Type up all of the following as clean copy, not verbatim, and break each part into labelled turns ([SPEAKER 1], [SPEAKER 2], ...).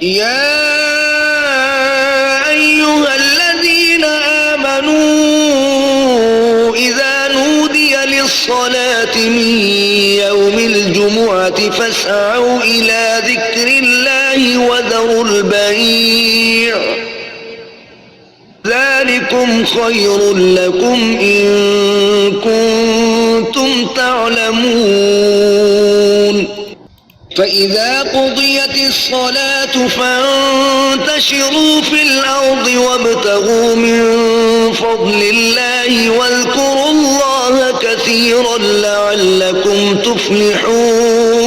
[SPEAKER 1] يا أيها الذين آمنوا إذا نودي للصلاة من يوم الجمعة فاسعوا إلى ذكر الله وذروا البيع ذلكم خير لكم إن كنتم تعلمون فإذا قضيت الصلاة فانتشروا في الأرض وابتغوا من فضل الله واذكروا الله كثيرا لعلكم تفلحون.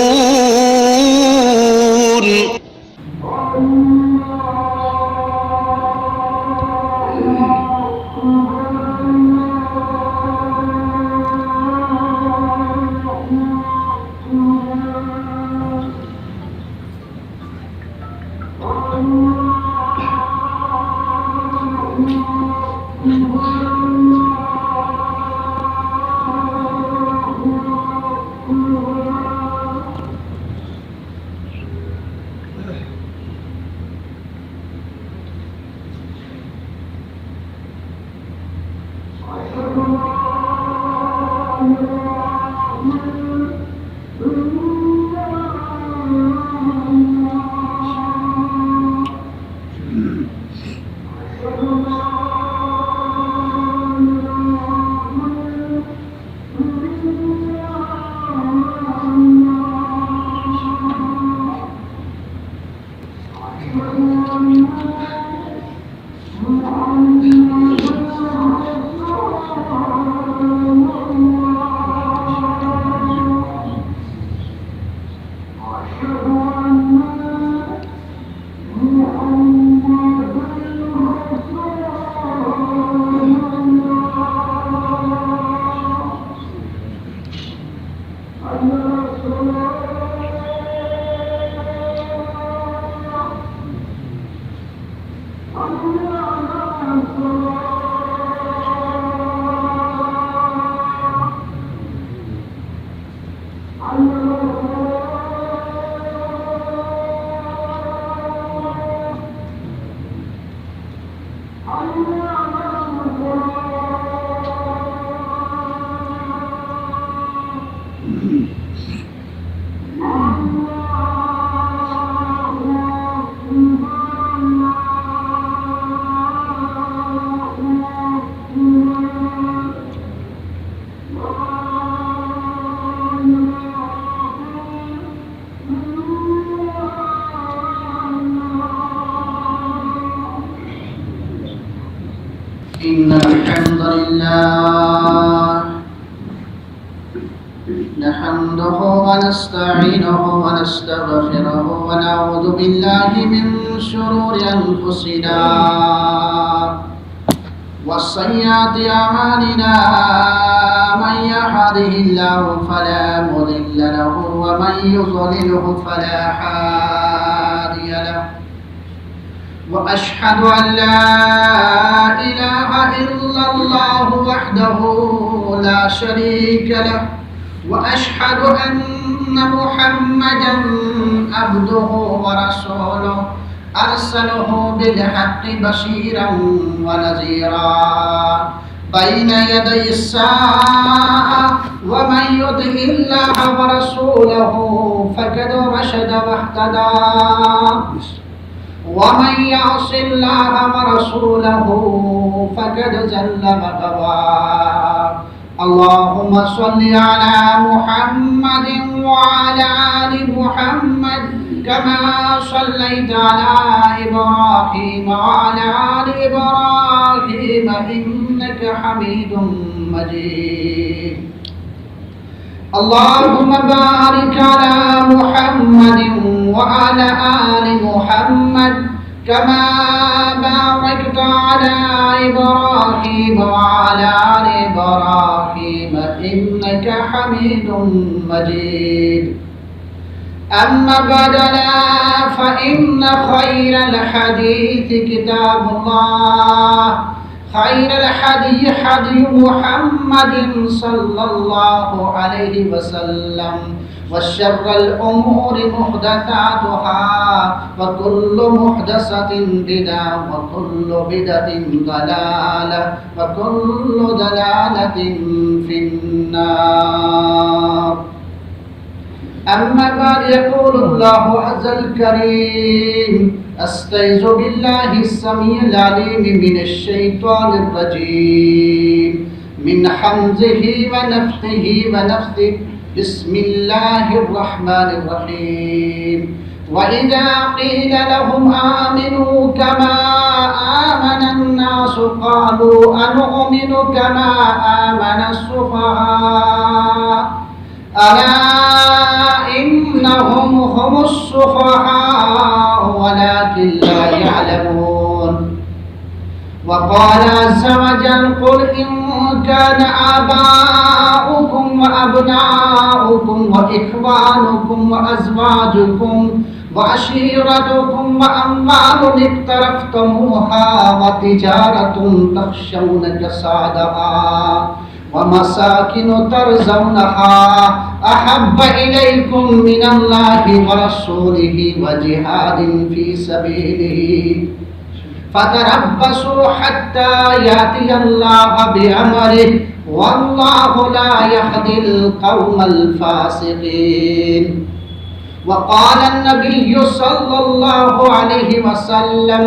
[SPEAKER 2] إن الحمد لله نحمده ونستعينه ونستغفره ونعوذ بالله من شرور أنفسنا وسيئات أعمالنا من يهده الله فلا مضل له ومن يضلله فلا هادي له وأشهد أن لا إله إلا الله وحده لا شريك له وأشهد أن محمدا عبده ورسوله أرسله بالحق بشيرا ونذيرا بين يدي الساعة ومن يطع الله ورسوله فقد رشد واهتدى ومن يعص الله ورسوله فقد زل وغوى اللهم صل على محمد وعلى آل محمد كما صليت على إبراهيم وعلى آل إبراهيم إنك حميد مجيد اللهم بارك على محمد وعلى آل محمد كما باركت على إبراهيم وعلى آل إبراهيم إنك حميد مجيد أما بعد فإن خير الحديث كتاب الله خير الهدي هدي محمد صلى الله عليه وسلم وشر الأمور محدثاتها وكل محدثة بدعة وكل بدعة ضلالة وكل ضلالة في النار. أما بعد يقول الله عز الكريم أستعيذ بالله السميع العليم من الشيطان الرجيم من حمزه ونفخه ونفثه بسم الله الرحمن الرحيم. وإذا قيل لهم آمنوا كما آمن الناس قالوا أنؤمن كما آمن السفهاء ألا إنهم هم السفهاء ولكن لا يعلمون. وقال عز وجل قل إن كان آباؤكم وأبناؤكم وإخوانكم وأزواجكم وعشيرتكم وأموال اقترفتموها وتجارة تخشون كسادها ومساكن ترضونها أحب إليكم من الله ورسوله وجهاد في سبيله فتربصوا حتى يأتي الله بأمره والله لا يهدي القوم الفاسقين. وقال النبي صلى الله عليه وسلم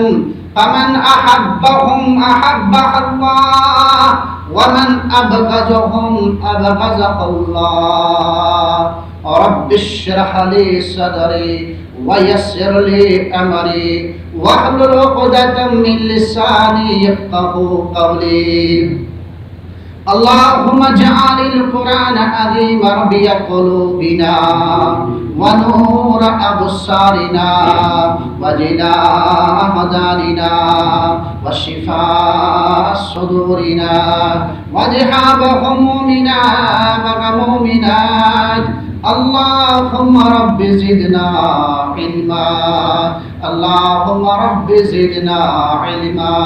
[SPEAKER 2] فمن أحبهم أحبه الله ومن أبغضهم أبغضه الله. رب اشرح لي صدري ويسر لي أمري واحلل عقدة من لساني يفقهوا قولي. اللهم اجعل القرآن عظيم ربيع قلوبنا ونور أبصارنا وجلاء أبداننا وشفاء صدورنا وذهاب همومنا وغمومنا. اللهم رب زدنا علما اللهم رب زدنا علما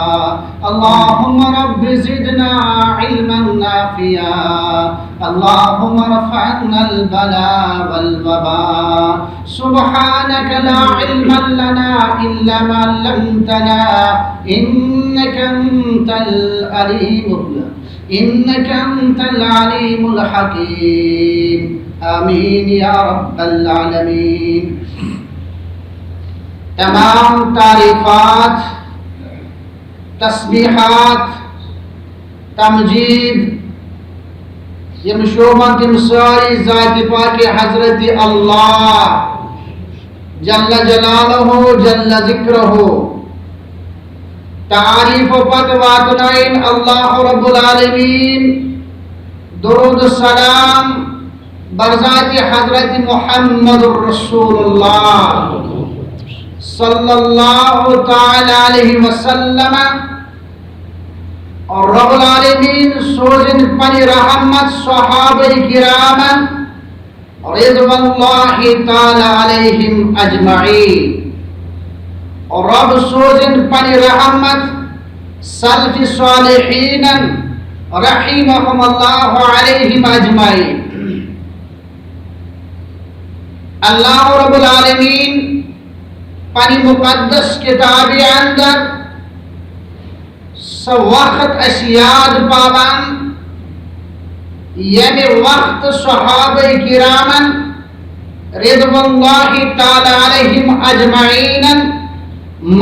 [SPEAKER 2] اللهم رب زدنا علما نافعا. اللهم ارفع عنا البلاء والوباء. سبحانك لا علم لنا إلا ما علمتنا إنك أنت العليم الحكيم. آمین یا رب العالمین. تمام تعریفات، تسبیحات، تمجید یم شوبان تم ساری ذات پاک حضرت اللہ جل جلالہ جل ذکرہ. تعریف و پت واتنائن اللہ رب العالمین. درود السلام برذات حضرت محمد رسول اللہ صلی اللہ تعالی علیہ وسلم. اور رب العالمین سوزن پنی رحمت صحابہ کرامن رضوان اللہ تعالی علیہم اجمعین. اور رب سوزن پنی رحمت سلف صالحین رحمہم اللہ علیہم اجمعین. اللہ رب العالمین پنی مقدس کتاب اندر سو وقت اس یاد پاوان یعنی وقت صحابہ کرامن رضوان اللہ تعالی علیہم اجمعین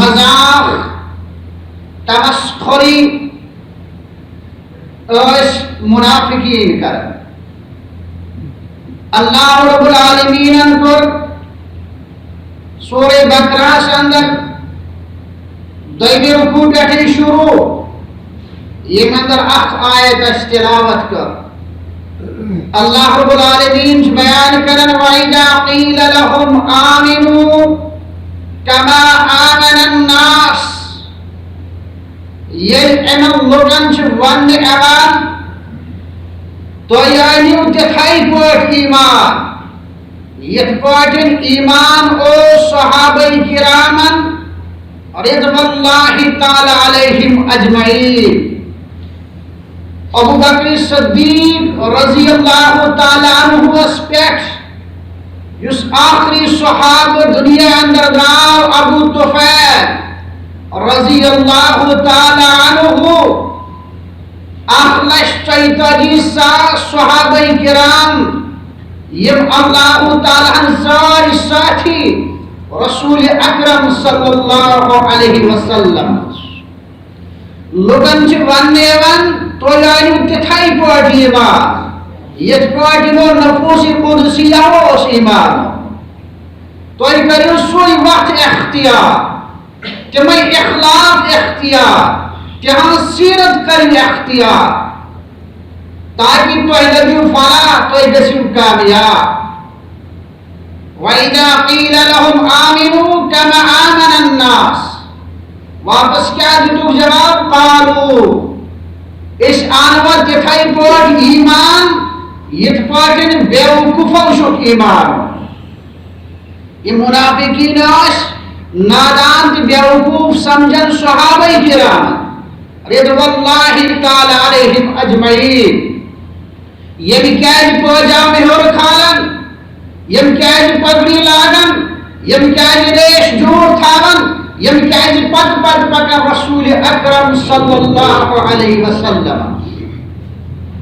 [SPEAKER 2] مذاق تمسخری اس منافقین کر. اللہ رب العالمین پر سورہ بقرہ سے اندر دویمی رکوع بیٹھے شروع یہ اندر آیت تلاوت کر. اللہ رب العالمین بیان کرن وَإِذَا قِيلَ لَهُمْ آمِنُوا كَمَا آمَنَ النَّاسِ. یہ امن لوگن چھ ون اوان تو یعنیو تتھائی پوٹ ایمان یت پوٹن ایمان او صحابہ کرامن رضوان اللہ تعالی علیہم اجمعین ابو بکر صدیق رضی اللہ تعالیٰ عنہ پٮ۪ٹھ یُس آخری صحابہ دنیا اندر درٛاو ابو طفیل رضی اللہ تعالیٰ عنہ 1,42,000 صحابہ کرام یم اللہ تعالیٰ ساری ساتھی رسول اکرم صلی اللہ علیہ وسلم لوگن وننے تُہۍ أنِو تِتھے پٲٹھۍ ایمان یِتھ پٲٹھۍ یِمو نفوس قدسیہ اوس ایمان تُہۍ کٔرِو سُے وَتھ اختیار تِمے اخلاق اختیار تِہنٛز سیرت کٔرِو اختیار تاکہ تُہۍ لٔبِو فلاح تُہۍ گٔژھِو کامیاب وَإِذَا قِيلَ لَهُمْ آمِنُوا كَمَا آمَنَ النَّاسُ واپس کیا دِتُکھ جواب قالوا اس آنور تِتھے پٲٹھۍ ایمان یِتھ پٲٹھۍ بیوقوفو چھُکھ ایمان یِم منافقین ٲسۍ نادان تہٕ بیوقوف سمجھن صحابہ کرام رضوان اللہ تعالی علیہم اجمعین یم کیازِ پٲجامہِ ہیوٚر کھالان یم کیازِ پگڑی لاگان یم کیازِ ریش جوٗر تھاوان یم کیازِ پتہٕ پکان رسول اکرم صلی اللہ علیہ وسلم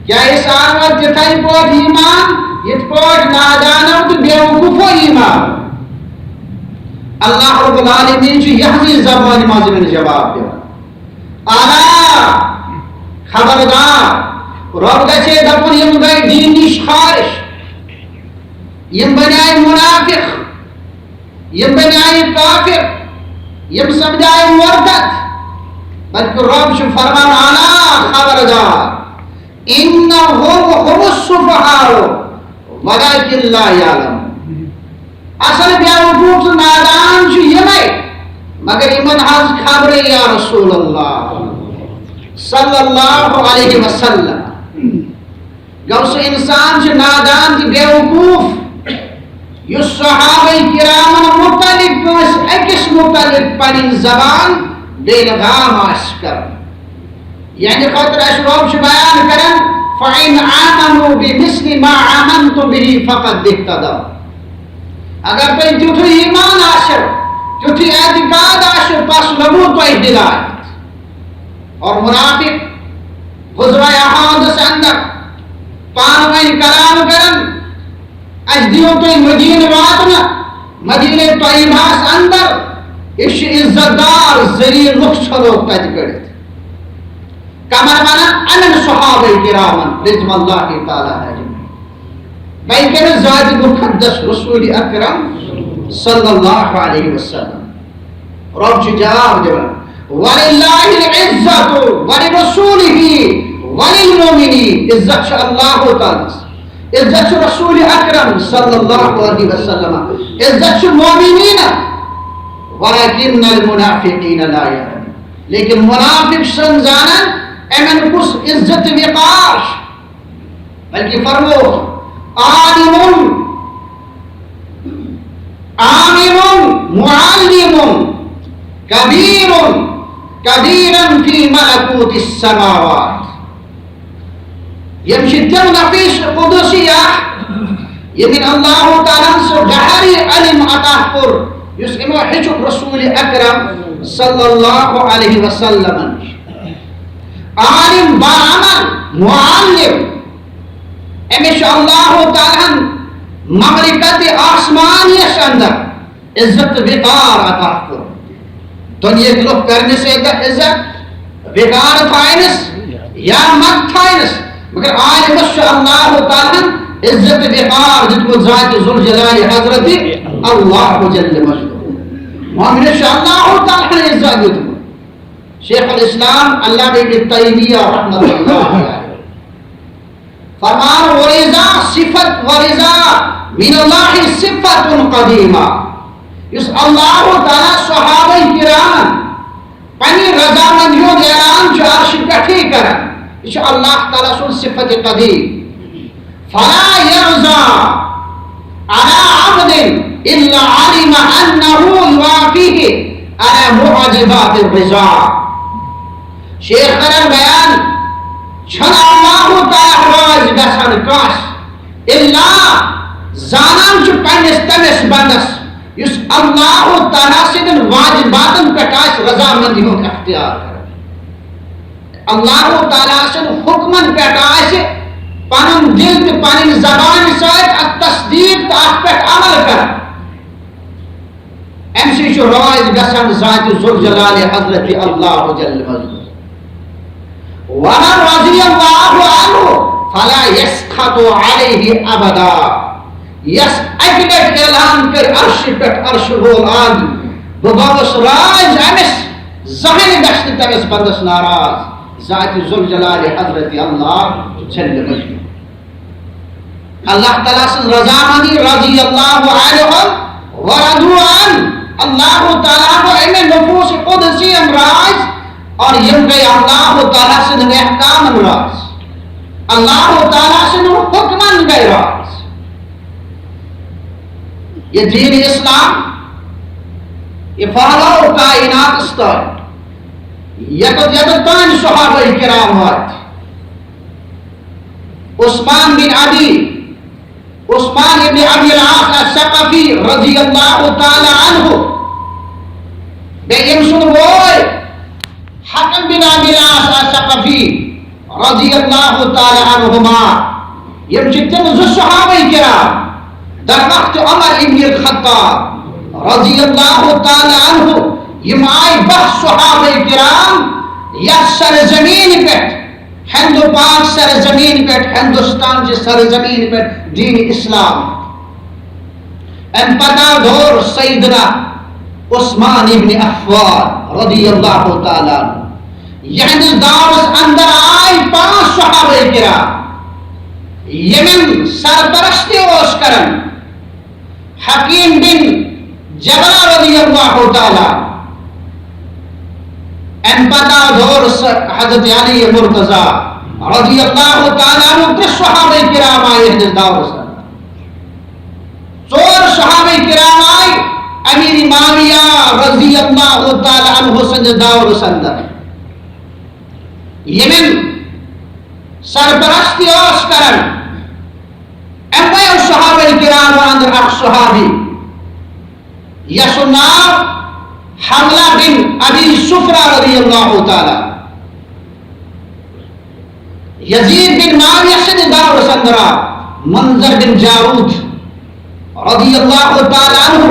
[SPEAKER 2] کیا اس آنور تِتھے پٲٹھۍ ایمان یِتھ پٲٹھۍ نادانو تہٕ بیوقوفو ایمان اللہ رب العالمین چھُ یہنٛزِ زبانہِ منٛز یِمن جواب دِوان الا خبردار رب گژھِ دپُن یم گٔے دیٖن نِش خارش یم بنیے منافق یم بنیے کافر یم سمجھائے مرتد بلکہ رب چھُ فرمان الا خبردار انہم هم السفہاء ولکن لا یعلمون اصل بیوقوف تہٕ نادان چھُ یِمے مگر یمن حظ خبرے یا رسول اللہ صلی اللہ علیہ وسلم گو سُہ انسان چھُ نادان تہٕ بیوقوف یُس صحابہ کرامن متعلق کٲنٛسہِ أکِس متعلق پنٕنۍ زبان بےلگام آسہِ کران یعنی خٲطرٕ اَسہِ رۄب چھُ بیان کران فَإِنْ آمَنُوا بِمِثْلِ مَا آمَنْتُم بِهِ فَقَدْ اهْتَدَوْا اگر تۄہہِ تیُتھُے ایمان آسیو تیُتھُے اعتقاد آسیو بس لگوٕ تۄہہِ ہدایت اور منافق غزوہ احدَس اندر پانہٕ ؤنۍ کلام کران اَسہِ دِیِو تُہۍ مدیٖنہٕ واتنہٕ مدیٖنہ طیبہس اندر یہِ چھُ عزت دار ذٔریعہٕ لُکھ ژھٕنوکھ تتہِ کٔڑِتھ کمن ونان انن صحابہ کرامن رضوان اللہ تعالیٰ علیہم بلکہ نہ ذات مقدس رسول اکرم صلی اللہ علیہ وسلم رب چھُ جواب دِوان وَلِلَّهِ الْعِزَّةُ وَلِرَسُولِهِ وَلِلْمُؤْمِنِينَ عزت چھِ اللہ تعالیٰ عزت چھِ رسول اکرم صلی اللہ علیہ وسلم عزت چھِ مومنین وَلَكِنَّ الْمُنَافِقِينَ لَا يَعْلَمُونَ لیکن منافق چھنہٕ زانان امن کُس عزت وقار بلکہ فرمو عالم معلم کبیر کبیرا فی ملکوت السماوات یم چھِ تِم نفیس قدسیہ یمن اللہ تعالیٰ سُہ گہری علم عطا کوٚر یُس یِمو ہیٚچھُکھ رسول اکرم صلی اللہ علیہ وسلم عالم باعمل معلم امس اللہ تعالیٰ مملکت آسمانیس اندر عزت وقار عطا کور دنیا لوگ کرنے سے عزت وقار تھائنس یا مت تھائنس مگر عالمس اللہ تعالیٰ عزت وقار جتو ذات ذوالجلال حضرت اللہ جل مجدہ مومنس اللہ تعالیٰ عزت دیتو شیخ الاسلام اللہ ابن تیمیہ رحمۃ اللہ علیہ فرمان ورضا صفت ورضا من اللہ صفت قدیمہ اس اللہ تعالیٰ صحابہ کرام پنی رضامندی ہُنٛد اعلان چھُ عرشِ پٮ۪ٹھٕے کران یہ چھُ اللہ تعالیٰ سُنٛد صفت قدیم فلا يرضى على عبد الا علم انه يوافيه على معجبات الرضا شیخ کرن بیان چھن اللہ تعالی راز گژھان کاس الا زانان چھ پنس تمس بندس یس اللہ تعالی سندن واجباتن پہ رضامندی ہند اختیار کر اللہ تعالی سن حکمن پہ پن دل تو پن زبان ست تصدیق تو ات پہ عمل کر ام سی راز گژھان ذات ذوالجلال حضرت اللہ جل مجدہ ومن رضی اللہ عنہ فلا یسخط علیہ ابدا یس اکلٹ اعلان کر عرش پہ عرش وول آن بہس راز امس زہن گھن تمس بندس ناراض ذات ذوالجلال حضرت اللہ جل مجدہ اللہ تعالیٰ سے رضامندی رضی اللہ عنہ ورضوا عنہ اللہ تعالیٰ کو ایم نفوس قدسی امراض اور یم گئی اللہ تعالیٰ سے احکام امراض اللہ تعالیٰ سے حکمن گئی راز یہ دین اسلام یہ پھہلاؤ کائنات استاد یکت تان صحابہ کرام وات عثمان بن ابی العاص الثقفی رضی اللہ تعالی عنہ بیم سن بوئے حکم بن ابی العاص الثقفی رضی اللہ تعالی عنہما یم چتن ز صحابہ کرام در وقت عمر ابن الخطاب رضی اللہ تعالی عنہ یم آئی بخ صحابہ کرام یا سرزمین پہ ہندو پاک سرزمین پہ ہندوستان کی سرزمین پہ دین اسلام ان پتا دور سیدنا عثمان ابن عفان رضی اللہ تعالی عنہ یہاں دعوت اندر آئی 5 صحابہ کرام یمن سرپرستی اوس کرن حکیم بن جبل رضی اللہ تعالی ان پتا دور حضرت علی مرتضی رضی اللہ تعالی عنہ 3 صحابہ کرام آئے اس دعوت سے 4 صحابہ کرام آئے امیر معاویہ رضی اللہ تعالی عنہ سے دعوت سے اندر یمن سرپرستی اوس کرن امیر صحابہ کرام اندر اخ صحابی یسنام حملہ بن ابی سفرہ رضی اللہ تعالی یزید بن معاویہ سے دعوت سے اندر منظر بن جارود رضی اللہ تعالی عنہ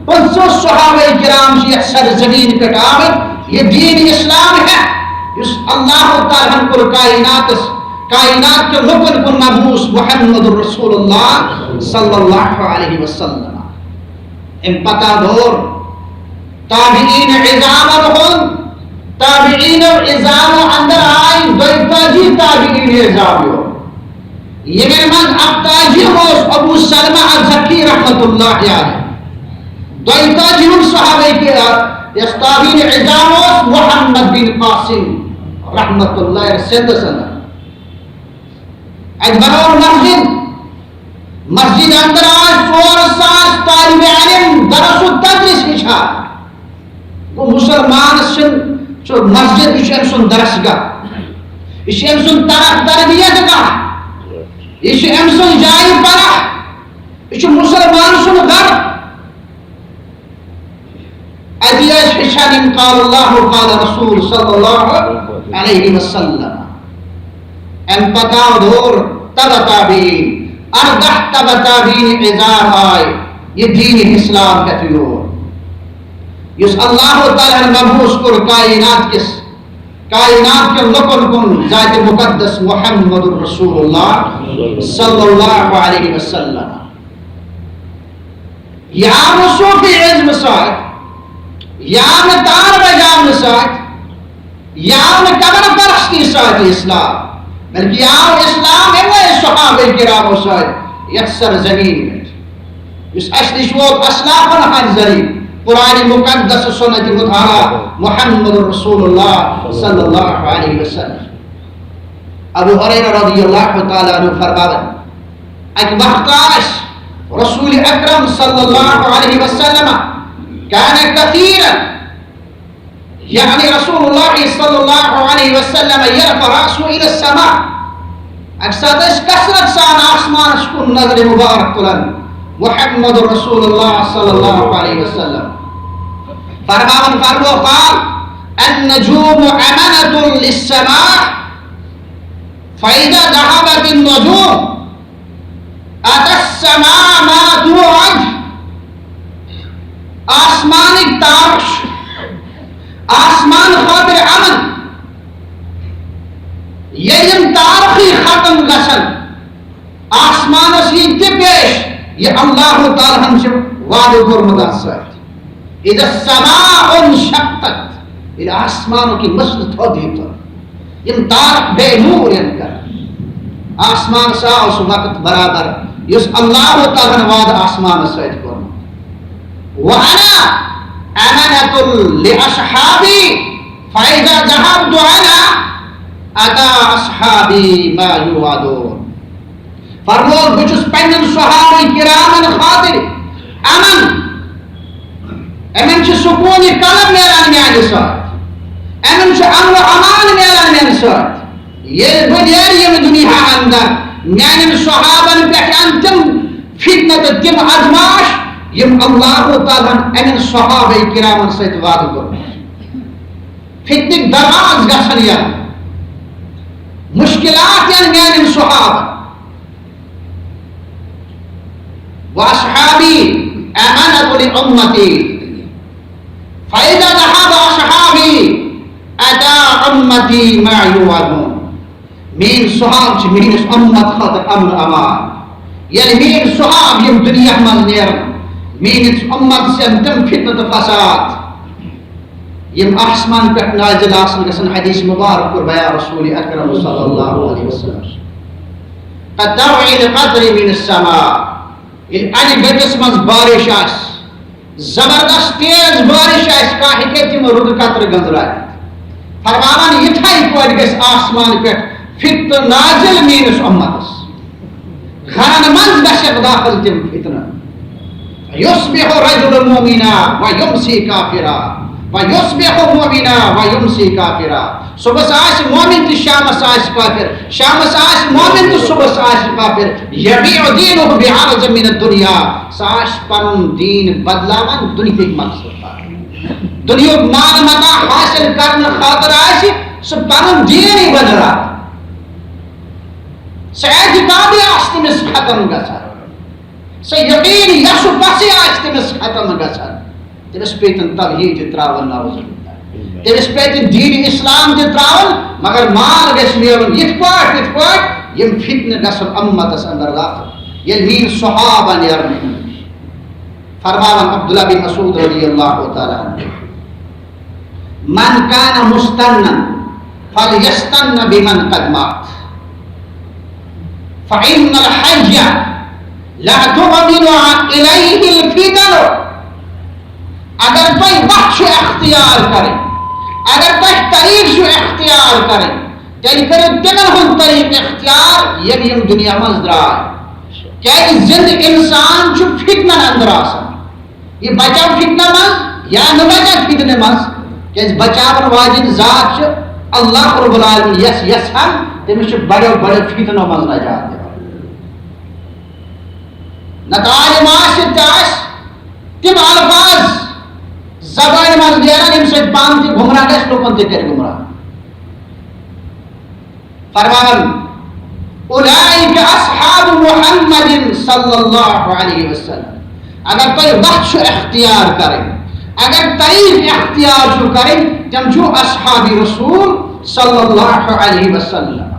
[SPEAKER 2] 500 صحابہ کرام سے سرزمین پہ آمد یہ دین اسلام ہے اس اللہ تعالیٰ کو کائنات کے لکن کو مبعوث محمد رسول اللہ صلی اللہ علیہ وسلم ان پتہ دور تابعین عظام ہون تابعین عظام اندر آئی 22 تابعین عظام یہ میرے من ابتاجی ہوس ابو سلمہ الزکی رحمت اللہ علیہ 22 صحابہ کے اس تابعین عظام ہوس محمد بن قاسم رحمت اللہ سند سند ایک بنور مسجد اندر آج 400 طالب علم درس و تدریس ہچھا وہ مسلمان سن مسجد اشیم سن درس گا اشیم سن تربیت گا اشیم سن جائی پڑا اشیم مسلمان سن گھر ادیش حشان قال اللہ قال رسول صلی اللہ علیہ وسلم ان پتاو دور تبا تابعین اردہ تبا تابعین عظام آئے یہ دین اسلام کا تیور یس اللہ تعالیٰ مبعوث کر کائنات کے لکن کن ذات مقدس محمد رسول اللہ صلی اللہ علیہ وسلم یام صوفی عزم ساتھ یام تار بجام ساتھ یام قبر پرستی ساتھ اسلام بلکہ یام اسلام ہے وہ صحابہ کرام ساتھ یکسر زمین میں اس اشتش وہ اسلافن حنظری قرآن مقدس سنت مطالعہ محمد رسول اللہ صلی اللہ علیہ وسلم ابو ہریرہ رضی اللہ تعالیٰ عنہ فرماوت ایک وقتاش رسول اکرم صلی اللہ علیہ وسلم کان کثیرا يعني رسول الله صلى الله عليه وسلم يرفع رأسه إلى السماء أقصد كثرة سان آسمان شكون نظر مبارك تلن محمد رسول الله صلى الله عليه وسلم فرمان فرمو قال النجوم أمنة للسماء فإذا ذهبت النجوم أتى السماء ما توعد آسمان تارش آسمان خاطر امن یم تارخی ختم گسن آسمان سی پیش یہ اللہ تعالی ہم سے وعدہ کورمت آسات اذا السماء انشقت یہ آسمانوں کی مسل تھو دیتا یم تارخ بے نور کر آسمان سا اس وقت برابر یس اللہ تعالی وعدہ آسمان سات کورمت وانا أمنة لأصحابي فإذا ذهبت أنا أتى أصحابي ما يوعدون فرمود بچس پنن صحابہ کرامن خاطر امن چھ سکون قلب میلان میانہ ساتھ امن چھ امن و امان میلان میانہ ساتھ یہ بنیار یم دنیا اندر میانن صحابن پہ تم فتنہ تم ازماش یم اللہ تعالی امن صحابہ کرامن سۭتۍ وعدٕ کوٚرمُت فتنٕکۍ دراز گژھن یَن مشکلات یَن میانٮ۪ن صحابن واصحابی امنة لأمتي فإذا ذهب أصحابي أتى أمتي ما يوعدون مين صحاب چھ میٲنِس امت خٲطرٕ امن امان ییٚلہِ میٲنۍ صحاب یم دُنیا منٛز نیرن میٲنِس امت سن تم فتنہ تو فساد یم آسمان پہ نازل آسن گژھن حدیث مبارک اور بیان رسول اکرم صلی اللہ علیہ وسلم قطع القطر من السماء ان گٹس من بارش آس زبردست تیز بارش آس کا ہیکے تم رود قطر گنزرائے فرمانان یتھائی پٲٹھۍ گژھِ آسمان پہ فتنہ نازل میٲنِس امتس گھرن منٛز گژھکھ داخل تم فتنہ يصبح رجل مؤمنا ويمسي كافرا ويصبح مؤمنا ويمسي كافرا صبح آس مومن تو شام آس کافر شام آس مومن تو صبح آس کافر يبيع دينه بعرض من الدنيا ساش پنن دین بدلاون دنیا مقصد دنیا مال متا حاصل کرنے خاطر آس سہ پنن دین بدلا سعید کابی آس تمس ختم گژھان سہ یقین یسو پسی آس تمس ختم گژھان تمس پیتن توحید تراون نعوذ باللہ تمس پیتن دین اسلام تراون مگر مال گژھِ میلن یتھ پٲٹھۍ یم فتنہ گژھن امتس اندر داخل ییٚلہِ میٲنۍ صحابہ نیرن فرماون عبداللہ بن مسعود رضی اللہ تعالی عنہ من کان مستنا فلیستن بمن قد مات فإن الحج لا تؤمن إليه الفتن اگر کوئی وقت اختیار کرے اگر کوئی طریق اختیار کرے تیل کرو تمن ہن طریق اختیار یم دنیا مز درائے کیا زند انسان چھ فتنہ اندر آسان یہ بچا فتنہ مز یا نہ بچا فتنہ مز کیا بچاون واجن ذات چھ اللہ رب العالمین یس ہم تمس چھ بڑے فتنہ مز نجات نتائج معاشر تاش تم الفاظ زبان من نیران یم سۭتۍ پان تہِ گمراہ گژھِ لوکن تہِ کرِ گمراہ فرمان اولئک اصحاب محمد صلی اللہ علیہ وسلم اگر کوئی وقت اختیار کرے اگر طریق اختیار کرے تم چھو اصحاب رسول صلی اللہ علیہ وسلم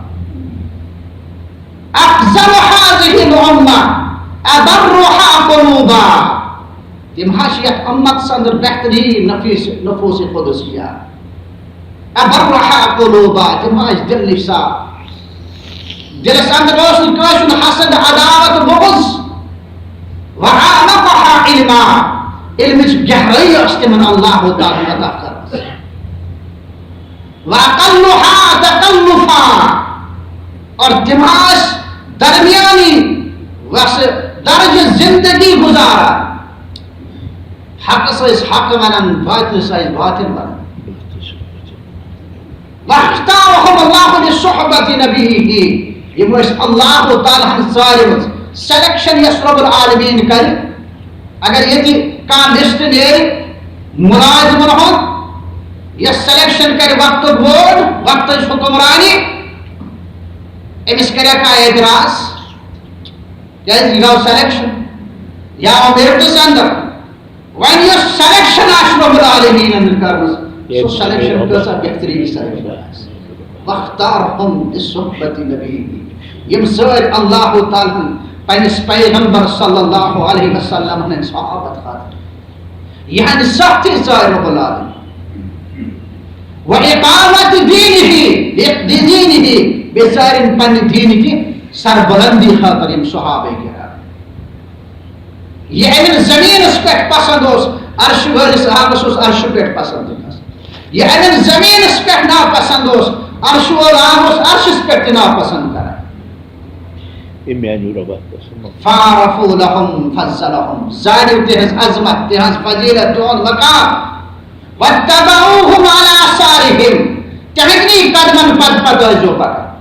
[SPEAKER 2] افضل هذه الامه ابرها قلوبا تم حاشیت امت سندر بہترین نفوس قدسیہ ابرها قلوبا تم حاش دل نفسا دل سندر روشن کاشن حسد عداوت بغض وعامقها علما علم گہرائی است من اللہ تعالی عطا کرد واقلها تکلفا اور تماش درمیانی درج زندگی گزارا حق سے حق ونن باطل سے باطل ونن واختارهم الله لصحبة نبيه يم الله تعالى ظالم سلیکشن یس رب العالمین کر اگر یہ کان لسٹ نیری ملازمن ہوں یہ سلیکشن کر وقت بورڈ وقت حکمرانی امس کرے کا اعتراض یہ گو سلیکشن یا میرٹس اندر وین یہ سلیکشن آس رب العالمین اندر کرمس سو سلیکشن کسا بہترین سلیکشن واختارهم لصحبة نبيه یم سر اللہ تعالی پنس پیغمبر صلی اللہ علیہ وسلم نے صحابت خاطر یعنی سخت ظاہر رب العالمین و اقامت دینہ بظاہر پن دین کی سربلندی خاطر یم صحابہ کرام یہ امن زمین اس پہ پسند اس عرش والس آگس اس عرش پہ پسند یہ امن زمین اس پہ ناپسند اس عرش وال آگس عرش اس پہ ناپسند کرا فعرفوا لهم فضلهم ظاہر تہذ عظمت تہذ فضیلت تہذ مقام واتبعوهم على آثارهم تہنی قدمن پد پد جو پکا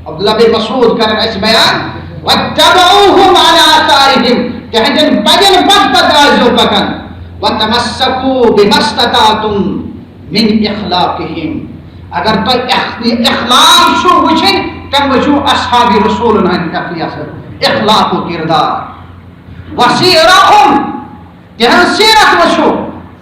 [SPEAKER 2] عبداللہ بن مسعود کرن اس بیان واتبعوهم على آثارهم تہنی پدن پد پد جو پکا وتمسكوا بما استطعتم من اخلاقهم اگر تو اخلاق شو وچھن تم وچھو اصحاب رسول اخلاق و کردار وسیرہم تہن سیرت وچھو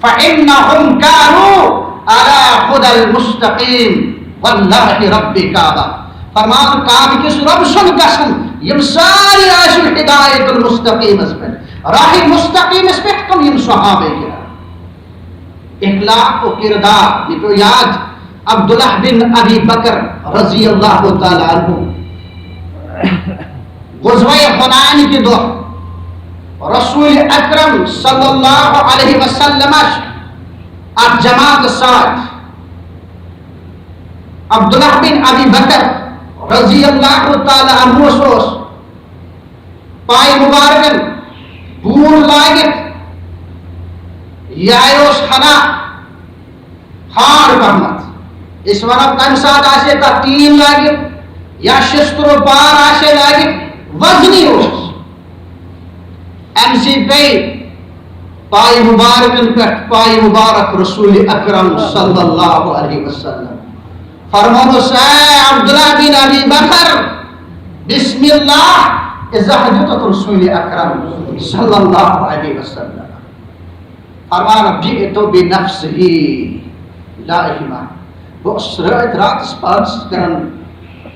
[SPEAKER 2] فإنہم كانوا على خدا المستقیم واللہ رب کعبہ فرمان کعبہ کس رب سن قسم یم ساری آسل ہدایت المستقیم اس پر راہ مستقیم اس پر کم یم صحابہ کیا اخلاق و کردار یہ تو یاد عبداللہ بن ابی بکر رضی اللہ تعالی عنہ غزوہ حنین کے دور رسول اکرم صلی اللہ علیہ وسلم اب جماعت ساتھ عبداللہ بن ابی بکر رضی اللہ تعالی عنہ سوس پائے مبارکن بور لاگت یایوس خنا ہار برمت اس ونب کم سات آسے تا تین لاگت یا شستر و پار آسے لاگت وزنی اس امسی پہ پائی مبارکن کٹ پائی مبارک رسول اکرم صلی اللہ علیہ وسلم فرمانو اے عبداللہ بن ابی بکر بسم اللہ ازحجتت رسول اکرم صلی اللہ علیہ وسلم فرمانا جئتو بنفسہی لا احمان وہ رات رات سپارس کرن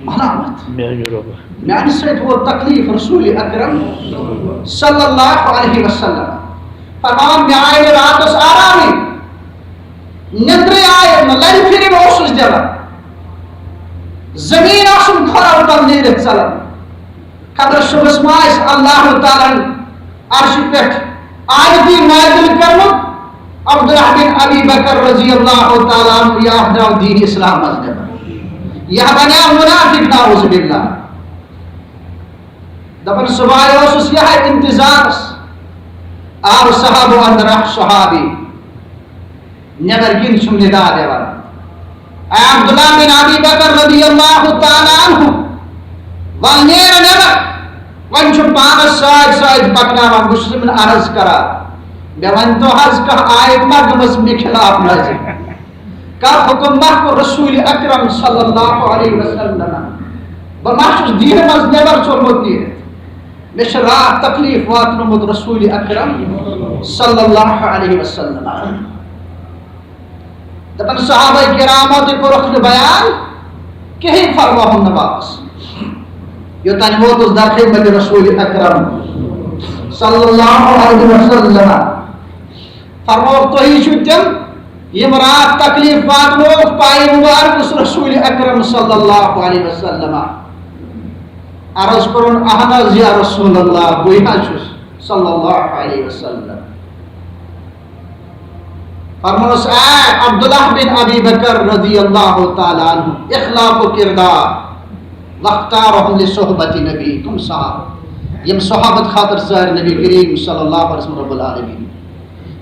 [SPEAKER 2] ملامت میانی سیت وہ تکلیف رسول اکرم صلی اللہ علیہ وسلم فرمان میں آئے رات اس آرامی ندر آئے لن پھری میں اسس دیوا زمین آسن کھوڑا اتر نیرت سلام قدر شبس مائس اللہ تعالی عرش پیٹ آیتی نازل کرنو عبداللہ بن ابی بکر رضی اللہ تعالیٰ عنہ یا احدر دین اسلام مزدبا یا بنیا منافق نعوذ باللہ دبن صبح اوسس یہ انتظار آر صحابہ اندر صحابی نگر گن چھم ندا دیوار اے عبداللہ بن ابی بکر رضی اللہ تعالیٰ عنہ والنیر نگر ونچو پانس سائد پکنا و مسلم عرض کرا میں ونتو حض کا آیت مردمس میں خلاف نازل کا حکم کو رسول اکرم صلی اللہ علیہ وسلم بمحشوش دین مز نیبر چولمت دیر مش راہ تکلیف واتنمت رسول اکرم صلی اللہ علیہ وسلم دبن صحابہ کرامات کو رکھن بیان کہیں فرماہم نواقس یہ تانی موتز در خدمت رسول اکرم صلی اللہ علیہ وسلم فرمو تو ہی چھتم یہ مراد تکلیف بات لوگ پائی مبارک اس رسول اکرم صلی اللہ علیہ وسلم عرض کرن احناز یا رسول اللہ کوئی حجوز صلی اللہ علیہ وسلم فرموس اے عبداللہ بن ابی بکر رضی اللہ تعالیٰ عنہ اخلاق و کردار واختارهم لصحبت نبی تم صحابہ یم صحابت خاطر سائر نبی کریم صلی اللہ علیہ وسلم رب العالمین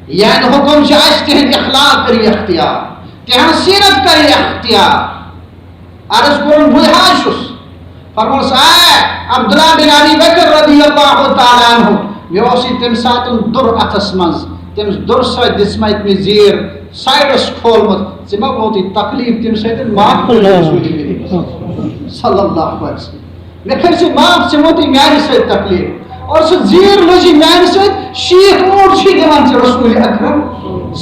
[SPEAKER 2] یعنی حکم شاہش تہن اخلاق کری اختیار تہن سیرت کری اختیار عرض کرن بہ حاشس فرموس عبداللہ بن ابی بکر رضی اللہ تعالی عنہ مے تم سات در اتھس مز تمس در سۭتۍ دِژمے مےٚ زیٖر سایڈس کھولمت ژےٚ ما ووتُے تکلیٖف تمہِ سۭتۍ معاف صلی اللہ علیہ وسلم مےٚ کٔرۍ ژےٚ معاف ژےٚ ووتُے میانہِ سۭتۍ تکلیٖف اور سُہ زیٖر لٔجی میانہِ سۭتۍ 60 اونٹ چھی دِوان ژےٚ رسول اکرم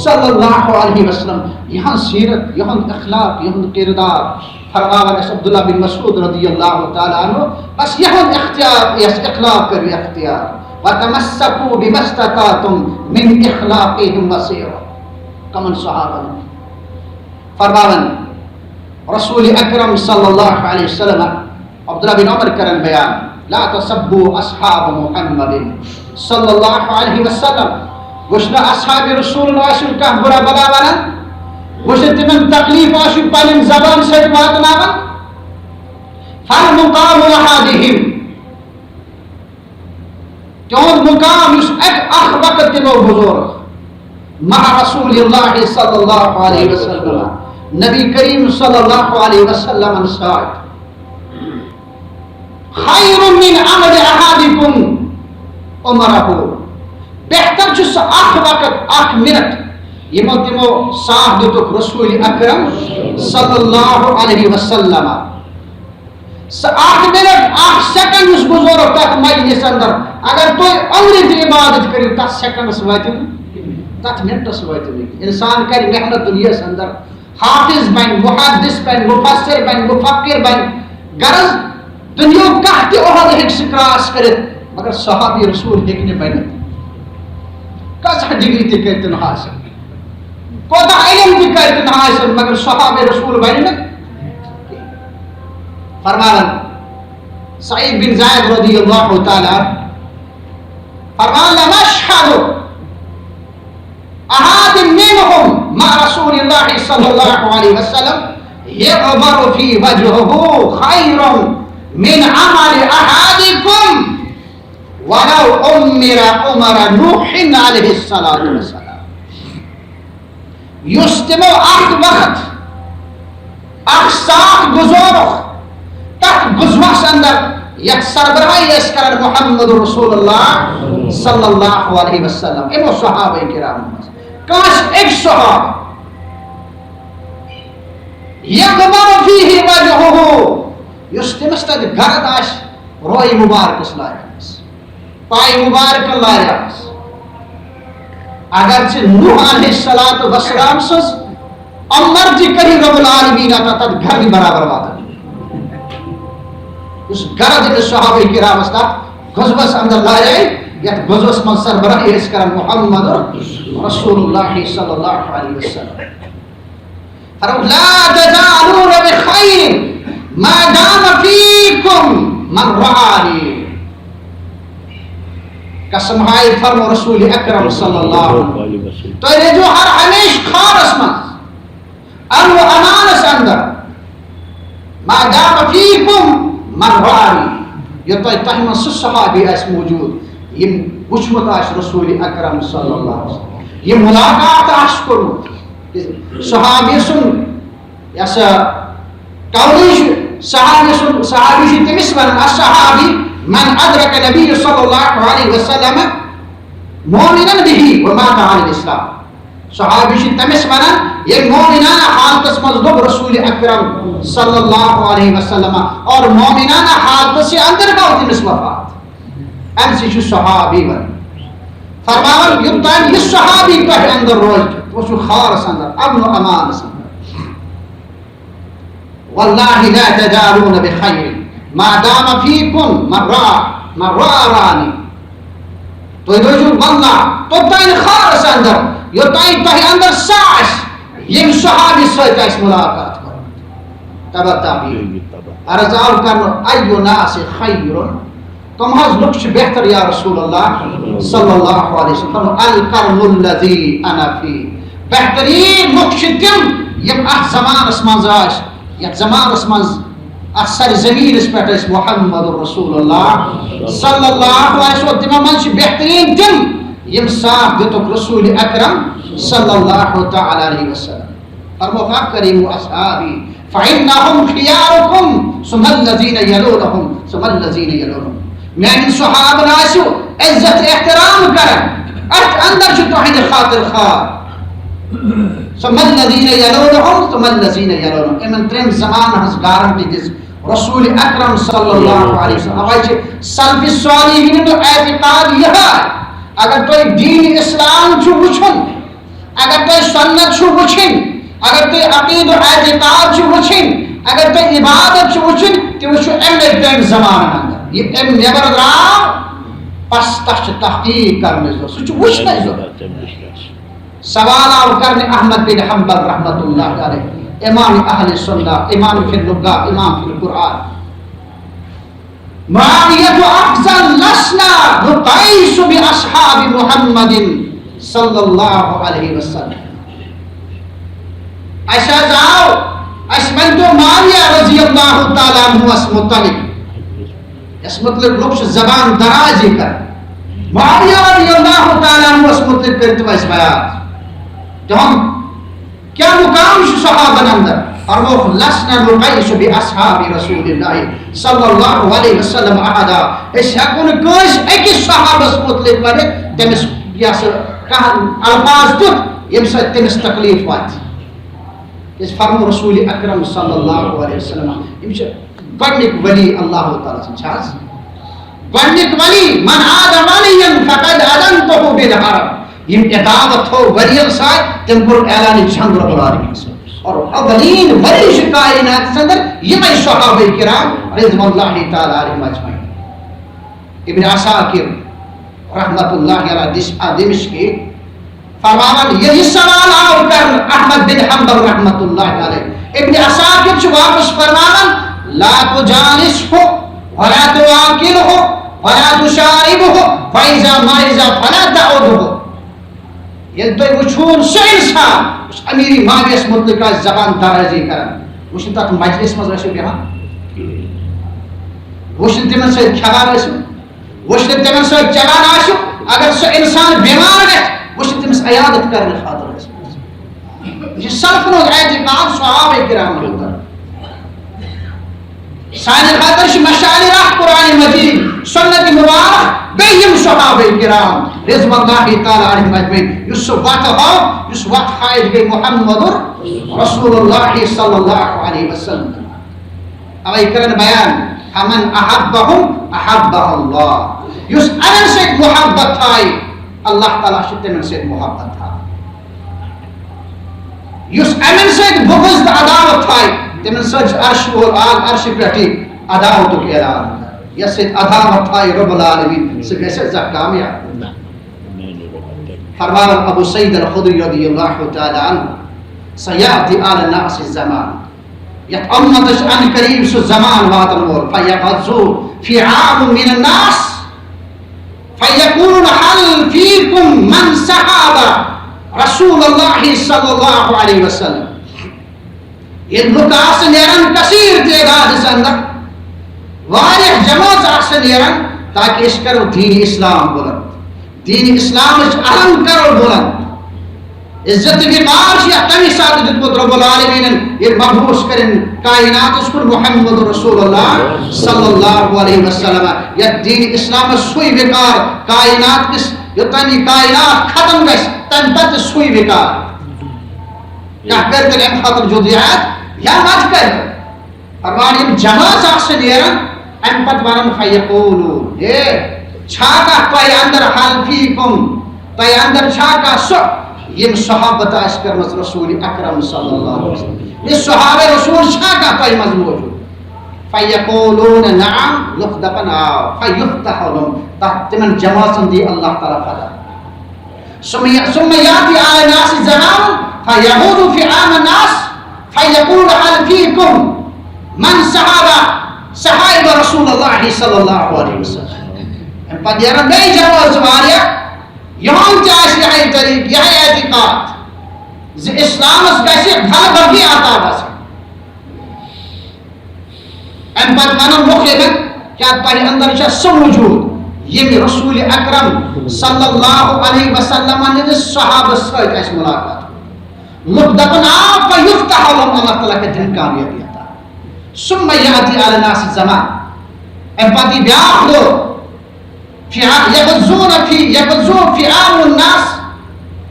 [SPEAKER 2] صلی اللہ علیہ وسلم یہاں سیرت یہاں اخلاق یہاں کردار فرماوان اس عبداللہ بن مسعود رضی اللہ تعالی عنہ بس یہاں اختیار یس اخلاق کر اختیار وتمسكوا بما استطعتم من اخلاقهم وسيرا کمن صحابہ فرماوان رسول اکرم صلی اللہ علیہ وسلم عبداللہ بن عمر کرن بیان لا تسبوا اصحاب محمد صلی اللہ علیہ وسلم وشنا اصحاب رسول اللہ کا برا بلا ونان وشنا تمن تکلیف آشو پنن زبان سۭتۍ واتناوان فالمقام احدهم تہنٛد مقام یُس اکھ وقت تمو گزور مع رسول اللہ صلی اللہ علیہ وسلم نبی کریم صلی اللہ علیہ وسلم ساتھ خیر من عمل احدکم عمرہ بہتر چھُ سُہ اکھ وقت اکھ منٹ یمو تمو ساتھ دِتُکھ رسول اکرم صلی اللہ علیہ وسلم سہ اکھ منٹ اکھ سیکنڈ یُس گزورو تتھ مجلس اندر اگر تُہۍ عمرِ تہِ عبادت کٔرِو تتھ سیکنڈس واتِو تتھ منٹس واتِو انسان کرِ محنت دنیاہس اندر حافظ بن محدث بن مفسر بن مفکر بن غرض دنیا کانٛہہ تہِ عہد ہیٚکہِ سُہ کراس کٔرِتھ مگر صحابی رسول ہیٚکہِ نہٕ بٔنِتھ کۭژاہ ڈگری تہِ کٔرتن حاصل کوتاہ علم تہِ کٔرتن حاصل مگر صحابی رسول بنہِ نہٕ فرماوان سعید بن زید رضی اللہ تعالی فرمان لنشهد احد منهم مع رسول الله صلی اللہ علیہ وسلم يغبر في وجهه خيرا من عمل احدكم ولو امر عمر نوح علیہ الصلاۃ والسلام یُس تمو اکھ وقت اکھ ساتھ گزورو تتھ گزرس اندر یتھ سربراہی ٲسۍ کران محمد رسول اللہ صلی اللہ علیہ وسلم یمو صحابہ کرام منٛز کٲنٛسہِ أکۍ صحابہ یغبر فیہ وجہہ یُس تٔمِس تتہِ گرد آسہِ رویہِ مبارکس لاریمٕژ پایہِ مبارکہ لاریمٕژ اگر ژےٚ نوح علیہ الصلاۃ والسلام سٕنٛز عمر تہِ کری رب العالمین تتھ گردِ برابر واتان اس گرد کے صحابہ کرامس تک غزوس اندر لائے یت غزوس من سربراہی ٲسۍ کران محمد رسول اللہ صلی اللہ علیہ وسلم فرمایا لا تزالون بخیر ما دام فیکم من رعانی قسم ہائے فرمو رسول اکرم صلی اللہ علیہ وسلم تو یہ جو ہر ہمیش خارس من امن و امانس اندر ما دام فیکم من رعانی یہ تہ من سہ صحابی آس موجود یم وچمت آس رسول اکرم صلی اللہ علیہ وسلم یہ ملاقات آس کورمت صحابی سن یس قولی صحابی تمس ونان الصحابی من ادرک نبی صلی اللہ علیہ وسلم مومنا به ومات علی الاسلام صحابی تمس ونان یہ مومنانہ حالتس مز لوگ رسول اکرم صلی اللہ علیہ وسلم اور مومنانہ حالت سے اندر گو تمس وفات ام سے صحابی ون فرماون یوتان یہ صحابی تہ اندر روز وہ خارس اندر امن و امان اندر واللہ لا تزالون بخیر ما دام فیکم من رعانی تو روز واللہ تو تین خارس اندر یوتان تہ اندر ساس یم صحابی سۭتۍ آسہِ ملاقات کرن تبع تعبیر عرض آو کرن ایو ناس خیر تم حظ لُکھ چھِ بہتر یا رسول اللہ صلی اللہ علیہ وسلم القرن الذی انا فی بہترین لُکھ چھِ تم یم اتھ زمانس منٛز ٲسۍ یتھ زمانس منٛز اتھ سر زمینس پٮ۪ٹھ ٲسۍ محمد رسول اللہ صلی اللہ علیہ وسلم تمو منٛز چھِ بہترین تم یم ساتھ دِتُکھ رسول اکرم صلی اللہ تعالی علیہ وسلم فرمو فاکرموا اصحابی فإنهم خياركم ثم الذين يلونهم ثم الذين يلونهم. میانن صحابن آسو عزت احترام کرن ات اندر چھ تہند خاطر خار. ثم الذين يلونهم ثم الذين يلونهم. امن ترم زمان ہز گارنٹی دس رسول اکرم صلی اللہ علیہ وسلم. اوائی سلف صالحین تو اعتقاد یہ ہے اگر تو دین اسلام چھو وچھن، اگر تو سنت چھو وچھن، اگر تو عقید و اعتقاد چھو وچھن، اگر تو عبادت چھو وچھن تو وچھو ترم زمان اندر یہ نیبر درام پس تخت تحقیق کرنے سو چھو وچھنا ضرورت. سوال آو کرنے احمد بن حنبل رحمت اللہ علیہ، امام اہل سنہ، امام فی اللغہ، امام فی القرآن. معاویہ افضل لسنا نقیس باصحاب محمد صلی اللہ علیہ وسلم. ایسا جاؤ اس من تو معاویہ رضی اللہ تعالیٰ عنہ اس مطلق، اس مطلق لوگ زبان درازی کر معاویہ رضی اللہ تعالیٰ عنہ اس مطلق کرتے اس بیات تو ہم کیا مقام شو صحابہ اندر اور وہ لسنا نقیس باصحاب رسول اللہ صلی اللہ علیہ وسلم احدا. اس ہکون کوئی ایک صحابہ اس مطلق کرے تمس یاس کہن الفاظ تت یم سے تمس تکلیف وات. اس فرمو رسول اکرم صلی اللہ علیہ وسلم یم سے گۄڈنیُک ولی اللہ تعالیٰ سن چھاز گۄڈنیُک ولی من عاد ولیا فقد اذنته بالحرب. یم عداوت ہو ولیل ساتھ تم پر اعلان جنگ رب العالمین سے. اور اولین ولی کائنات اندر یہ صحابہ کرام رضوان اللہ تعالی علیہم اجمعین. ابن عساکر رحمت اللہ علیہ دمشقی فرماون یہ سوال آو کر احمد بن حنبل رحمت اللہ علیہ. ابن عساکر چھ واپس فرماون لا تجالسه ولا تواكله ولا تشاربه فاذا مرض فلا تعوده. یہ تو وچھون سہ انسان اس امیری معاویس مطلقہ زبان درازی کرن وچھن تک مجلس مز رسو بہان وچھن تمن سے کھیان رسو وچھن تمن سے چلان آسو اگر سہ انسان بیمار ہے وچھن تمس عیادت کرنے خاطر رسو. یہ سلف نو اعتقاد صحابہ کرام ہوتا سانی خاطر چھ مشاعر قرآن مجید سنت مبارک بیم صحابہ کرام رضوان اللہ تعالی علیہم اجمعین. یس وقت ہو یس وقت خائد گئی محمد رسول اللہ صلی اللہ علیہ وسلم. اوائی کرن بیان فمن احبهم احبہ اللہ. یس امن سے محبت تھائی اللہ تعالیٰ سے تمن سے محبت تھا. یس امن سے بغض عداوت تھائی تمن سج عرش اور آگ عرش پیٹی عداوت کے اعلان یس عداوت تھائی رب العالمین سے کیسے زا کامیاب. فرمان ابو سعید الخدری رضی اللہ تعالی عنہ سیاتی آل الناس الزمان یتعمدش عن قریب سو زمان واتن مول فیغذو فی عام من الناس فیقولون حل فیکم من صحابہ رسول اللہ صلی اللہ علیہ وسلم. یہ لکاس نیرن کثیر تعداد اس اندر واریہ جماعت آسے نیرن تاکہ اس کرو دین اسلام بلند دین اسلام اس اہم کرو بلند عزت وقار شیعہ تمی ساتھ دکت رب العالمین یہ مبعوث کرن کائنات اس پر محمد رسول اللہ صلی اللہ علیہ وسلم. یا دین اسلام سوئی وقار کائنات کس یتنی کائنات ختم گئس تن تت سوئی وقار کیا کرتے ہیں خاطر جو دیات یا مات کر فرمانیم جماعت آخر دیرن ان پت ورن فیقولو یہ چھاکا پای اندر حال فیکم پای اندر چھاکا سو یہ صحابت اشکر مز رسول اکرم صلی اللہ علیہ وسلم. یہ صحابہ رسول چھاکا پای مز موجود فیقولون نعم لخدقن آو فیفتح لهم تحتمن جماعت دی اللہ تعالی فدا. ثم یاتی آل ناس زمان فیعودو فی عام الناس فیقول حال فیکم من صحابہ رسول اللہ صلی اللہ علیہ وسلم. پتہ یہ نئی جماعت واریہ یہاں چاہیے یہ طریق یہ اعتقاد اسلام اس کیسے گھر بھر بھی آتا بس ام پتہ ونن مخلفن کیا پہ اندر سہ موجود یم رسول اکرم صلی اللہ علیہ وسلم نے صحابہ سۭتۍ اسہِ ملاقات لوگ دپن آپ فیفتح لهم اللہ تعالیٰ کے دن کامیابی عطا ثم یاتی علی الناس زمان امپاتی بیاخ دو یغزون فئام الناس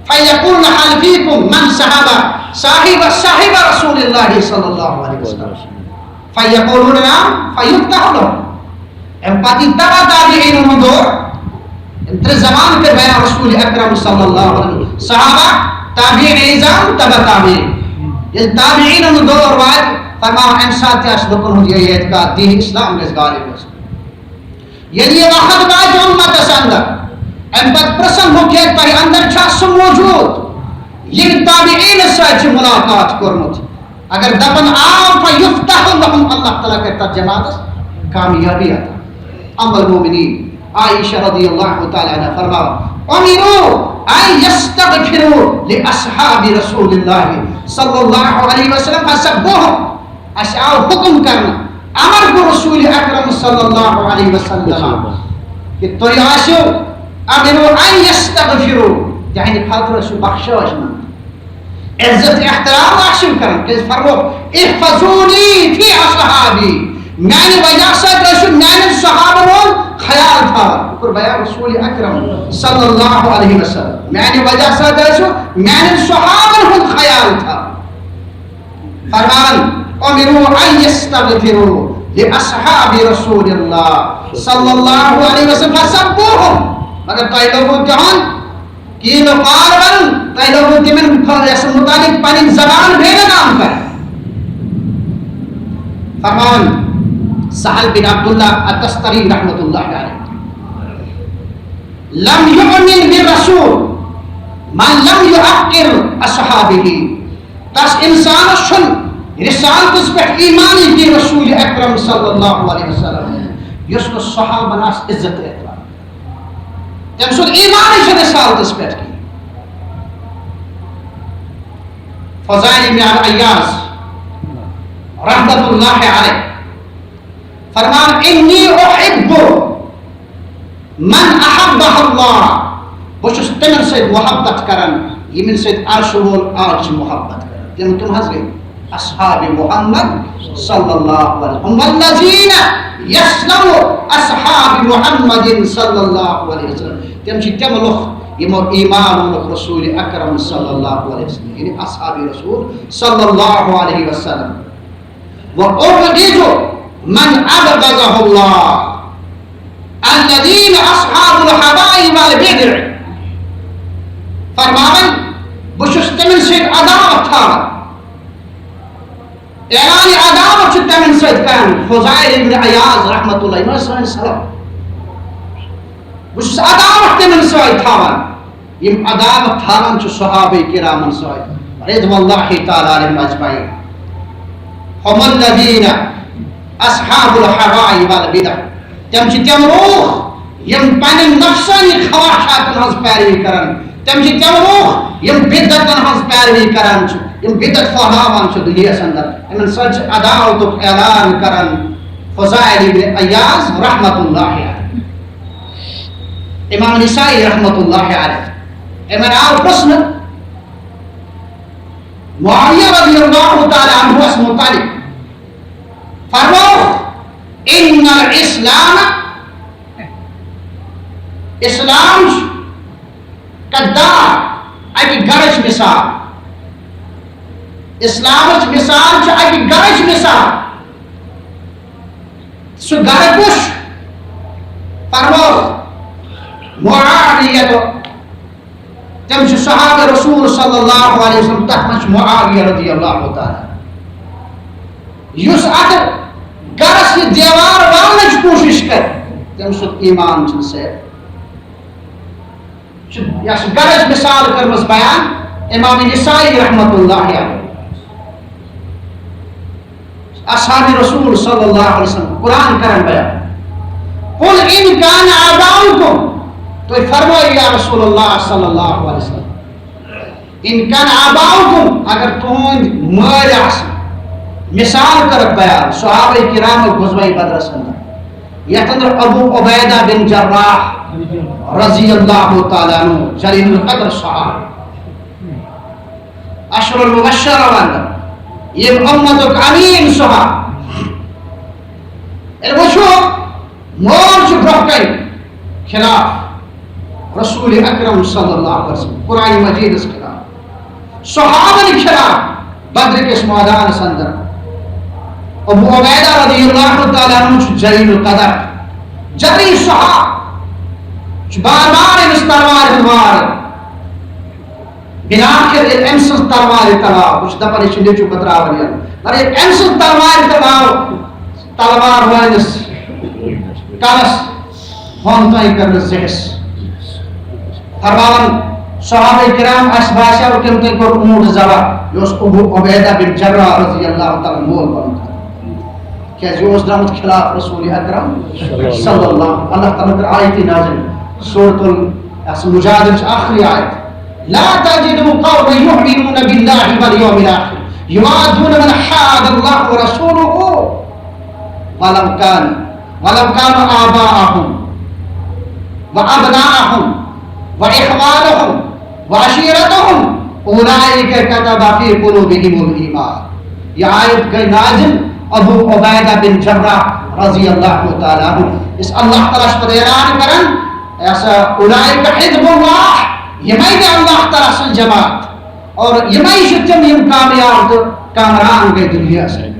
[SPEAKER 2] فیقولن هل فیکم من صاحب رسول اللہ صلی اللہ علیہ وسلم فیقولون نعم فیفتح لهم امپاتی تبا تابعین مندور انتر زمان پر بیان رسول اکرم صلی اللہ علیہ وسلم صحابہ تابعین ایزام تبا تابعین یہ تابعین ان دور وائد فرماؤ انسان تیاس لکن ہوں یہ اعتقاد دین اسلام میں غالب ہے یعنی یہ وقت باید امت اس اندر امت پرسن ہو کہ تاہی اندر چھاس موجود یہ تابعین ساتھ ملاقات کرنت اگر دبن آم فیفتح لهم اللہ تعالیٰ کے ترجمات کامیابی آتا ام المومنین عائشہ رضی اللہ تعالیٰ عنہ فرماؤ امروا ان یستغفروا لاصحاب رسول اللہ صلی اللہ علیہ وسلم فسبوهم اشعار حکم کرنا امر کو رسول اکرم صلی اللہ علیہ وسلم کہ تو یاشو امروا ان یستغفروا یعنی خاطر شو بخشش عزت احترام آشم کرن کہ فرمو احفظونی فی اصحابی میانی وجہ سے رسول میانی صحابہ خیال تھا اوپر بیان رسول اکرم صلی اللہ علیہ وسلم میانی وجہ سے رسول میانی صحابہ خیال تھا فرمان امروا ان یستغفروا لاصحاب رسول اللہ صلی اللہ علیہ وسلم فسبوهم مگر تو لوگوں جہان کی لقال بن تو لوگوں کی من متعلق پانی زبان بھیڑا نام کر فرمان سہل بن عبداللہ التستری رحمت اللہ علیہ لم یؤمن بالرسول من لم یحقر اصحابہ تس انسان شن رسالت اس پر ایمانی کی رسول اکرم صلی اللہ علیہ وسلم یس کو صحابہ ناس عزت احترام تم سن ایمانی سے رسالت اس پر کی فضائل ابن عیاض رحمت اللہ علیہ فرمان انی احب من احبہ اللہ بچس تمن سے محبت کرن یمن سے عرش وول عرش محبت کرن تم حضرت اصحاب محمد صلی اللہ علیہ وسلم والذین یسلم اصحاب محمد صلی اللہ علیہ وسلم تم چھ تم لوگ یمو ایمان رسول اکرم صلی اللہ علیہ وسلم یعنی اصحاب رسول صلی اللہ علیہ وسلم وَأُرْجِزُ من أبغضه الله الذين أصحاب الحبائب والبدع فرماون بشس تمن سید عداوت تھا اعلان عداوت چھ تمن سید کان فضائل ابن عیاض رحمت اللہ علیہ بشس عداوت تمن سید تھا یم عداوت تھا چھ صحابہ کرام سید رضوان اللہ تعالی علیہم اجمعین هم الذين اصحاب الحوائی والبدع تم چھ تم روح یم پنن نفسانی خواہشات ہنز پیروی کرن تم چھ تم روح یم بدعتن ہنز پیروی کرن یم بدعت فہلاوان چھ دنیا اندر یمن سچ عداوت اعلان کرن فضائل ابن عیاض رحمت اللہ علیہ امام نسائی رحمت اللہ علیہ امام آل حسن معاویہ رضی اللہ تعالی عنہ اس متعلق فرمو ان الاسلام اسلام کدار اکی گرش مثال اسلام مثال چھ اکی گرش مثال سو گرکش فرمو معاویہ تم چھ صحابہ رسول صلی اللہ علیہ وسلم تحت معاویہ رضی اللہ تعالی یس اتر گرس یہ دیوار والنچ کوشش کر تم سو ایمان چھ سے یس گرس مثال کرمس بیان امام نسائی رحمت اللہ علیہ اصحاب رسول صلی اللہ علیہ وسلم قرآن کرن بیان قل ان کان آباؤکم تو فرمائی یا رسول اللہ صلی اللہ علیہ وسلم ان کان آباؤکم اگر تون مال آسن مثال کرک بیان صحابہ کرام غزوہ بدر اندر یتندر ابو عبیدہ بن جراح رضی اللہ تعالیٰ عنہ جلیل القدر صحابہ اشر المبشر ون یم امتک امین صحا وچھو مول چھ برہ کن خلاف رسول اکرم صلی اللہ علیہ وسلم قرآن مجید اس خلاف صحابہ خلاف بدر کس میدان اندر ابو عبیدہ رضی اللہ تعالیٰ عنہ جلیل القدر جری صحاب بار بار امس تلوار وار بناخر امس تلوار تلاو کچھ دپان یہ نیچو بتراون مگر امس تلوار تلاو تلوار وانس کلس ہون تین کرن زہس فرمان صحابہ کرام اس باسیو تم تین کور اونٹ ذبح یہ ابو عبیدہ بن جراح رضی اللہ تعالیٰ مول بن کیا جو اس درامت خلاف رسول اکرم صلی اللہ تعالیٰ کر آیت نازل سورۃ المجادلہ آخری آیت لا تجد قوما يؤمنون بالله واليوم الآخر يوادون من حاد الله ورسوله ولو كانوا آباءهم وأبناءهم وإخوانهم وعشيرتهم أولئك كتب في قلوبهم الإيمان یہ آیت گئی نازل ابو عبیدہ بن جراح رضی اللہ تعالیٰ عنہ اس اللہ تعالیٰ پر اعلان کرن ایسا اولئک حزب اللہ یمائی دے اللہ تعالیٰ سن جماعت اور یمائی شتم یم کامیاب تو کامران گئے دنیا سے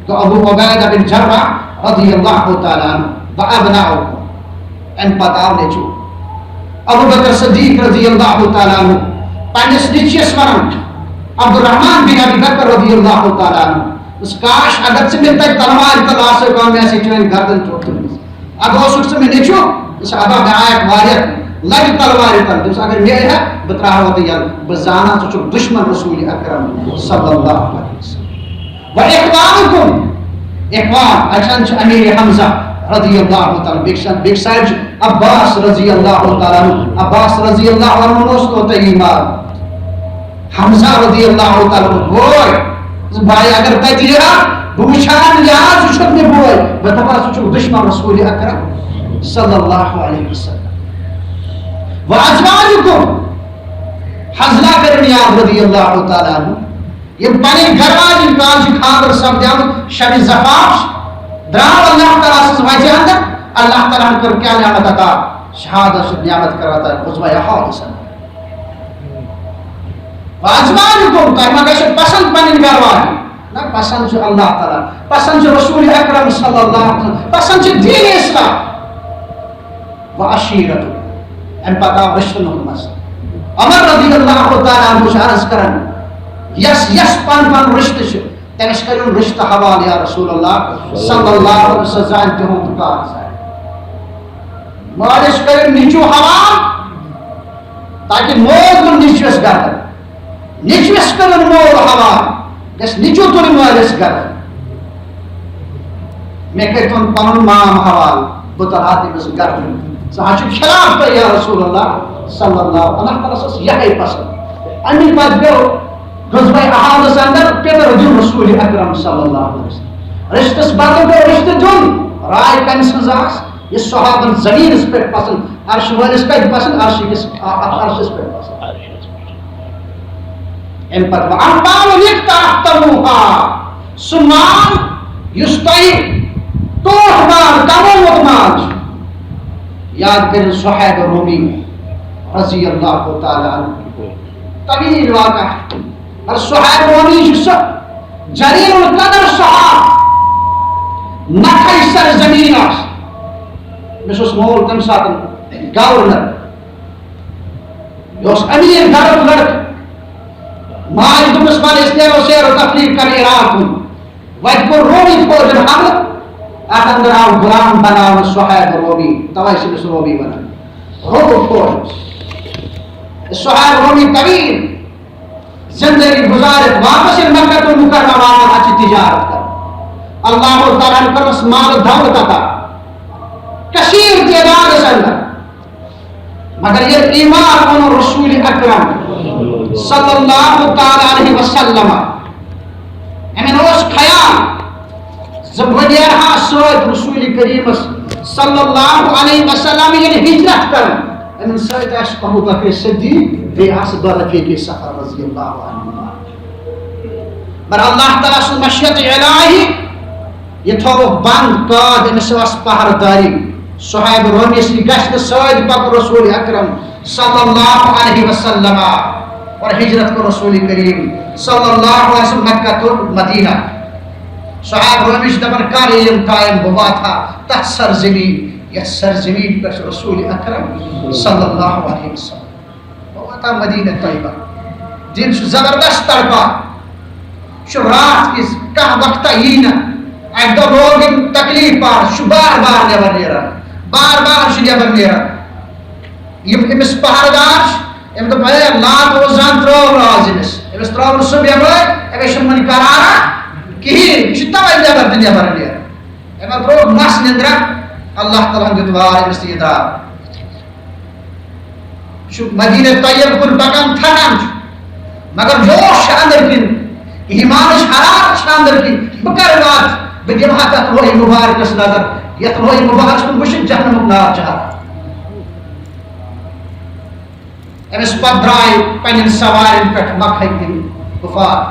[SPEAKER 2] تو ابو عبیدہ بن جراح رضی اللہ تعالیٰ عنہ وابناؤکم ان پتاو نیچو ابو بکر صدیق رضی اللہ تعالیٰ عنہ پانچ نیچیس ورن عبد الرحمن بن ابی بکر رضی اللہ تعالیٰ عنہ اس کاش اگر سے میں تک تلوار تلا سے کام میں سے چوین گردن ٹوٹ اگر اس سے میں نیچو اس ابا میں آیت واریت لگ تلوار تل تو اگر میں ہے بترا ہوتا یا بزانا تو چھ دشمن رسول اکرم صلی اللہ علیہ وسلم و اخوانکم اخوان اچھن چھ امیر حمزہ رضی اللہ تعالی بیک سائڈ عباس رضی اللہ تعالی عباس رضی اللہ عنہ نوست ہوتا ایمان حمزہ رضی اللہ تعالی بوئے بھائی اگر تیتی رہا بوچھان یاد سوچت میں بوئے بتبا سوچو دشمن رسول اکرم صلی اللہ علیہ وسلم وازواجکم حضلہ کرنیاد رضی اللہ تعالی عنہ یہ پانی گھرواج انکان سے خاندر سب دیام شب زفاف دراو اللہ تعالیٰ سے وجہ اندر اللہ تعالیٰ کر کیا نعمت عطا شہادت سے نعمت کراتا ہے خطبہ حادثہ وازواجکم کہما کہش پسند پنن گھرواج نہ پسند جو اللہ تعالیٰ پسند جو رسول اکرم صلی اللہ علیہ وسلم پسند جو دین اسلام وعشیرت ان پتا رشتن حکمس عمر رضی اللہ تعالیٰ عنہ عرض کرن یس پن رشت چھ تمس کرن رشتہ حوال یا رسول اللہ صلی اللہ علیہ وسلم زانتے ہوں دکار سائے مالش کرن نیچو حوال تاکہ مول نیچوس گردن نیچوس کرن مول حوال جس نیچو تر مالش گردن میں کہتون پنن مام حوال بطراتی بس گردن سہاچو خلاف پر یا رسول اللہ صلی اللہ علیہ وسلم یہی پسند امی پاس بیو غزوہ احادث اندر پیدر دن رسول اکرم صلی اللہ علیہ وسلم رشتس بدل کو رشتہ دن رائے کمس مزاس یہ صحابن زمین اس پر پسند عرش والس کا پسند عرش اس پر پسند ان پر وانبال یکتا احتموها سمان یستعی توح مال کمو مال یاد کریں صحیب رومی رضی اللہ تعالی عنہ طویل واقع اور صحیب رومی جس جلیل القدر صحاب نکھائی سر زمین آس میں مول تم ساتھ گورنر یہ امیر گھر لڑک ماج دمس والے اس لیے سیر و تفریق کر عراق میں وجہ کو رومی فوج حمل اندر آو غلام بناو صحیب رومی توائی سے بس رومی بنا روم فوج صحیب رومی طویل زندگی گزارت واپس مکہ تو مکرمہ والا اچھی تجارت کر اللہ تعالیٰ نے کرس مال دولت عطا کثیر تعداد اس اندر مگر یہ ایمان ان رسول اکرم صلی اللہ تعالیٰ علیہ وسلم امن اس خیال زبردیرہا سوید رسول کریم صلی اللہ علیہ وسلم یعنی ہجرت کرن امن سوید اشبہ ابو بکر صدیق بیٚیہِ دو رفیٖقی سفر رضی اللہ عنہ مگر اللہ تعالیٰ سُنٛد مشیت الہی یہ تھوٚوُکھ بنٛد قٲد أمِس ٲس پہرداری صہیب رومِس یہِ گژھِ نہٕ سۭتۍ پکُن رسول اکرم صلی اللہ علیہ وسلم اور ہجرت کو رسول کریم صلی اللہ علیہ وسلم مکہ تو مدینہ صحاب رومی چھِ دپان کر علم قائم بہٕ واتہا تتھ سرزمین یتھ سرزمین پٮ۪ٹھ رسول اکرم صلی اللہ علیہ وسلم بہٕ واتہا مدینہ طیبہ دل چھُ زبردست تڑپان چھُ رات کِس کانٛہہ وقتہ یی نہٕ اکہِ دۄہ لوگ أمۍ تکلیٖف پانس چھُ بار بار نٮ۪بر نیران بار بار چھُ نٮ۪بر نیران یِم أمِس پہردار چھِ أمۍ دوٚپ ہے لات اوس زن ترٛٲو آز أمِس ترٛٲو نہٕ سُہ بٮ۪مٲرۍ أمِس چھُنہٕ وُنہِ قرارا کِہیٖنۍ یہِ چھُ تَوَے نٮ۪بر تہٕ نٮ۪بر نیران أمۍ ترٛوو مس نِندرا اللہ تعالیٰ ہن دیُت وار أمِس تہٕ یہِ درٛاو یہِ چھُ مدیٖنہ طیب کُن پکان تھکان چھُ مگر جوش چھُ أنٛدرۍ کِنۍ ایٖمانٕچ حرارت چھِ أنٛدرۍ کِنۍ بہٕ کر واتہٕ بہٕ دِمہٕ ہا تتھ لوہہِ مُبارکس نظر یتھ لوہہِ مُبارکس کُن وٕچھِتھ جہنمُک نار چھُ ہاوان أمِس پتہٕ درٛاے پننٮ۪ن سوارٮ۪ن پٮ۪ٹھ مکہٕکۍ یِم کُفار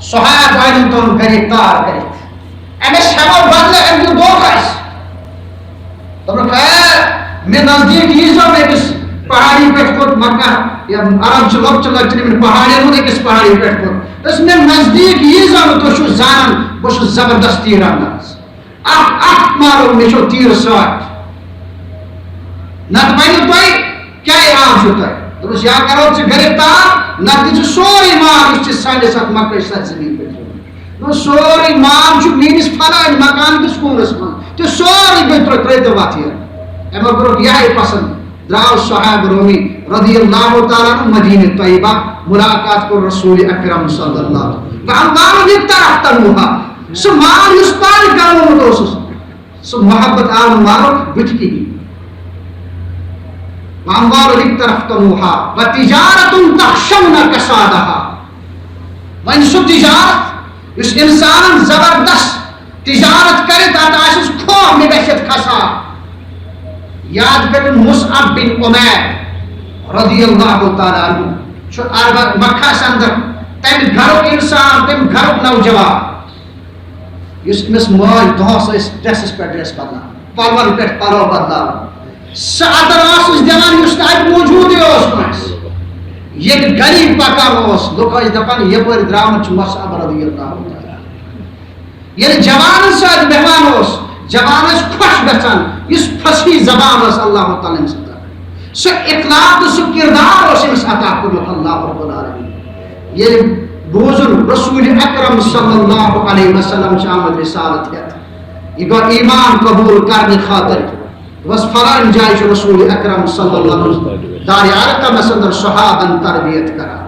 [SPEAKER 2] صحاب آیہِ تُلُن گرفتار کٔرِتھ أمِس ہٮ۪مو بدلہٕ أمۍ دیُت دھوکہٕ اَسہِ دوٚپُکھ ہے مےٚ نزدیٖک ییٖزیو أکِس پہاڑی پٮ۪ٹھ کوٚت مکہ یِم عرب چھِ لۄکچہِ لۄکچہِ یِمن پہاڑٮ۪ن ہُنٛد أکِس پہاڑی پٮ۪ٹھ کوٚت دوٚپُس مےٚ نزدیٖک ییٖزیو نہٕ تُہۍ چھِو زانان بہٕ چھُس زبردست تیٖر انداز اکھ مارو مےٚ چھو تیٖر سۭتۍ نتہٕ ؤنِو تُہۍ کیٛاہ ارام چھُو تۄہہِ دوٚپُس یا کرو ژٕ گرفتار نتہٕ دِ ژٕ سورُے مال یُس ژےٚ سٲنِس اتھ مکہٕچ سرزمیٖن پٮ۪ٹھ دوٚپُس سورُے مال چھُ میٲنِس فلٲنۍ مکان کِس کوٗنس منٛز تہِ سورُے گٔے ترٛٲیتو وتھ یہِ أمۍ کوٚرُکھ یِہے پسنٛد درٛاو صحاب رومی رضی اللہ تعالیٰ عنہ مدینہ طیبہ ملاقات کوٚر رسول اکرم صلی اللہ علیہ وسلم سُہ مال یُس پانہٕ کمومُت اوسُس سُہ محبت آو نہٕ مالُک بٕتھِ کِہیٖنۍ وتجارة تخشون كسادها وۄنۍ سُہ تجارت یُس انسان زبردست تجارت کرِ تتھ آسٮ۪س خوف مےٚ گژھِ یتھ کھسان یاد کٔرِن مصعب بن عمیر رضی اللہ تعالیٰ عنہ چھُ مکہس اندر تمہِ گرُک انسان تمہِ گرُک نوجوان یُس أمِس مٲلۍ دۄہس ٲسۍ ڈریسس پٮ۪ٹھ ڈریس بدلاوان پلون پٮ۪ٹھ پلو بدلاوان سُہ اَدر اوسُس دِوان یُس نہٕ اَتہِ موٗجوٗدٕے اوس کٲنٛسہِ ییٚتہِ غریٖب پکان اوس لُکھ ٲسۍ دپان یپٲرۍ درٛامُت چھُ مصعب رضی اللہ تعالیٰ ییٚلہِ جوانن سۭتۍ بیٚہوان اوس جوان ٲسۍ خۄش گژھان یُس فصیح زبان ٲس اللہ تعالیٰ ہن سۭتۍ سُہ اخلاق تہٕ سُہ کردار اوس أمِس عطا کوٚرمُت اللہ رب العالمین ییٚلہِ بوزُن رسول اکرم صلی اللہ علیہ وسلم چھُ آمُت رسالت ہٮ۪تھ یہِ گوٚو ایمان قبوٗل کرنہٕ خٲطرٕ بس فلان جایہِ چھُ رسول اکرم صلی اللہ علیہ وسلم دارِ ارقمس اندر صحابن تربیت کران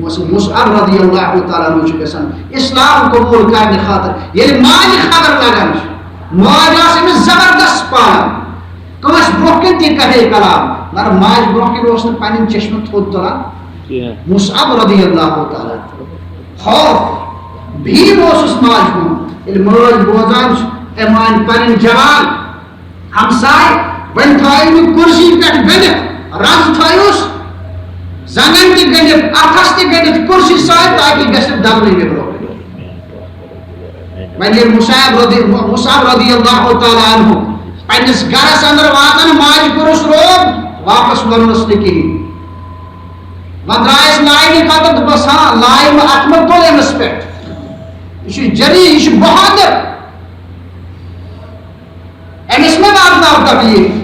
[SPEAKER 2] مصعب رضی اللہ تعالیٰ عنہ چھُ گژھان اسلام قبوٗل کرنہٕ خٲطرٕ ییٚلہِ ماجہِ خبر لگان چھُ ماجہِ ٲس أمِس زبردست پالان کٲنٛسہِ برونٛہہ کَنہِ تہِ کرے کلام مگر ماجہِ برونٛہہ کَنہِ اوس نہٕ پنٕنۍ چشمہٕ تھوٚد تُلان مصعب رضی اللہ تعالیٰ خوف بھیٖم اوسُس ماجہِ ہُنٛد ییٚلہِ مٲلۍ بوزان چھُ أمۍ أنۍ پنٕنۍ جوان ہمساے وۄنۍ تھٲیِو کُرسی پٮ۪ٹھ گٔنڈِتھ رز تھٲیوُس زنٛگن تہِ گٔنڈِتھ اَتھس تہِ گٔنڈِتھ کُرسی سۭتۍ تاکہِ گژھِ دبنہٕ یہِ برونٛہہ وۄنۍ ییٚلہِ مصعب رضی اللہ تعالیٰ عنہ پننِس گرس اندر واتان ماجہِ کوٚرُس روب واپس ووٚنُس نہٕ کِہیٖنۍ وۄنۍ درٛایس لاینہِ خٲطرٕ دوٚپُس ہاں لاین اتھ مہ تُل أمِس پٮ۪ٹھ یہِ چھُ جری یہِ چھُ بہادر أمِس مہ واتناو تکلیٖف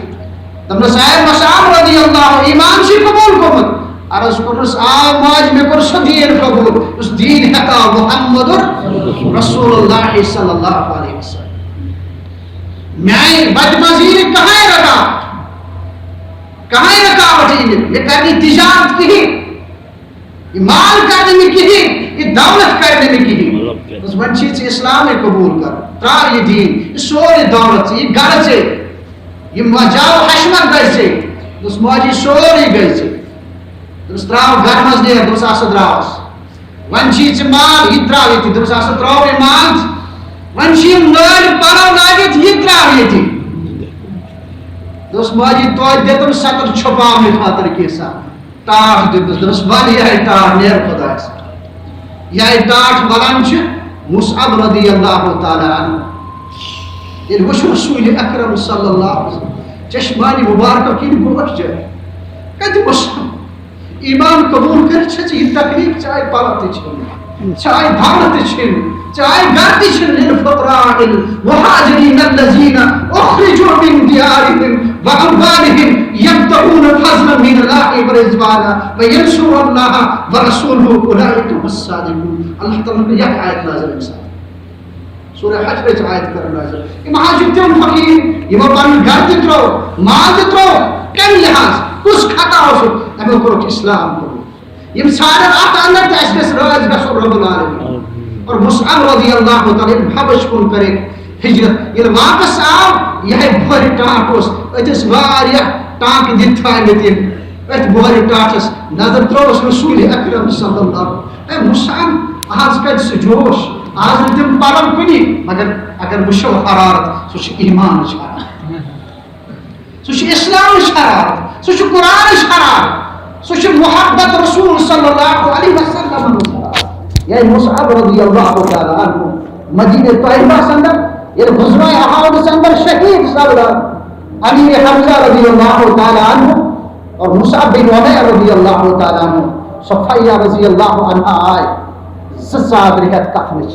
[SPEAKER 2] دوٚپنس اے مصعب رضی اللہ ایمان چھُے قبوٗل کوٚرمُت عرض کوٚرنس آ ماجہِ مےٚ کوٚر سُہ دیٖن قبوٗل یُس دیٖن ہٮ۪کاو محمد رسول اللہ صلی اللہ علیہ وسلم میانہِ وتہِ منٛز یی نہٕ کٕہٕنۍ رکاوٹ یی نہٕ مےٚ کرِ نہٕ تجارت کِہیٖنۍ یہِ مال کرِ نہٕ مےٚ کِہیٖنۍ یہِ دولت کرِ نہٕ مےٚ کِہیٖنۍ دوٚپُس وۄنۍ چھُے ژےٚ اسلامے قبوٗل کرُن ترٛاو یہِ دیٖن یہِ سورُے دولت ژےٚ یہِ گرٕ ژےٚ یِم جاو حشمت گژھِ ژےٚ دوٚپُس ماجہِ سورُے گژھِ ژےٚ دوٚپُس ترٛاو گرٕ منٛز نیر دوٚپُس ہسا درٛاوس وۄنۍ چھُے ژےٚ مال یہِ ترٛاو ییٚتہِ دوٚپُس ہسا ترٛووُے مال وۄنۍ چھِ یِم نٲلۍ پلو لٲگِتھ یہِ ترٛاو ییٚتہِ دوٚپُس ماجہِ توتہِ دِتُم سَتر چھُپاونہٕ خٲطرٕ کینٛژھا ٹاٹ دس بل یہ ٹاٹ نیر خدا یہ ٹاٹ ولان مصعب رضی اللہ تعالی عنہ یہ وش رسول اکرم صلی اللہ علیہ وسلم چشمانی مبارک کی گوش جائے کہتے مصعب ایمان قبول کر چھے یہ تکلیف چاہے پالتے چھے چاہے بھانتے چھے چاہے گاتی چھے للفقراء المہاجرین الذین اخرجوا من دیارهم واموالهم یبتغون فضلا من اللہ ورضوانا وینصر اللہ ورسولہ اولئک هم الصادقون. اللہ تعالیٰ نے یک آیت نازل انسان سورہ حج میں آیت کرنا ہے کہ مہاجر تم فقیر یہ پن گھر دترو مال دترو کم لحاظ کس خطا ہو سو امی کرو اسلام کرو یہ سارے آتا اندر تیسکس راز گسو رب العالمین. اور مصعب رضی اللہ تعالیٰ حبش کن کرے ہجرت یہ واپس آو یہ بھر ٹاٹ اس اتس واریا ٹانک دتھا لیتن ات بھر ٹاٹس نظر تروس رسول اکرم صلی اللہ علیہ وسلم اے مصعب آج کد سے جوش آج تم پالن کنی مگر اگر وشو حرارت سو ایمان حرارت سو اسلام حرارت سو قرآن حرارت سو محبت رسول صلی اللہ علیہ وسلم. یہ مصعب رضی اللہ تعالی عنہ مدینہ طیبہ سندر یہ غزوہ احد سندر شہید سردار علی حمزہ رضی اللہ تعالی عنہ اور مصعب بن عمیر رضی اللہ تعالی عنہ صفیہ رضی اللہ عنہ آئے سساد رہت کفنچ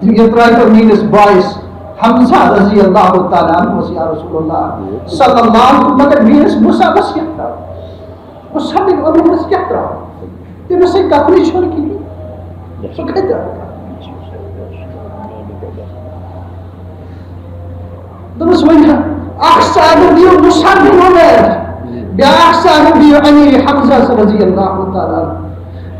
[SPEAKER 2] یہ ترائیتر مینس بائیس حمزہ رضی اللہ تعالی عنہ یا رسول اللہ صلی اللہ علیہ وسلم مگر مینس مصعب اس کیا ترا مصعب بن عمیر اس کیا ترا تم اسے کفنچ چھوڑ کی سو کہتا دمس ونیا احسان دیو مصعب بن عمیر بیا احسان دیو علی حمزہ رضی اللہ تعالی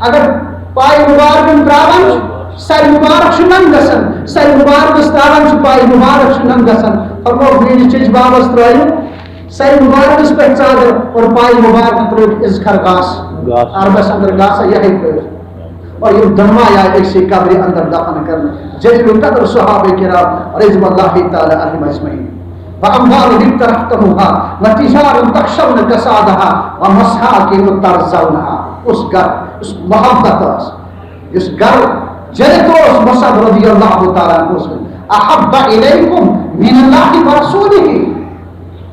[SPEAKER 2] اگر پای مبارک تراون سر مبارک شنن گسن سر مبارک تراون پای مبارک شنن گسن فرمو بیڑ چیز بابس ترایو سر مبارک اس پہ چادر اور پای مبارک ترایو اس خرگاس عربس اندر گاسا یہی پر اور یہ دموا یا ایک سے قبر اندر دفن کرنا جلیل قدر صحابہ کرام رضوان اللہ تعالی علیہم اجمعین. واموال ابتغیتموها وتجار تخشون کسادها ومساکن ترضونها اس گھر اس محبت اس گھر جلدوس مصعب رضی اللہ تعالی عنہ احب الیکم من اللہ ورسولہ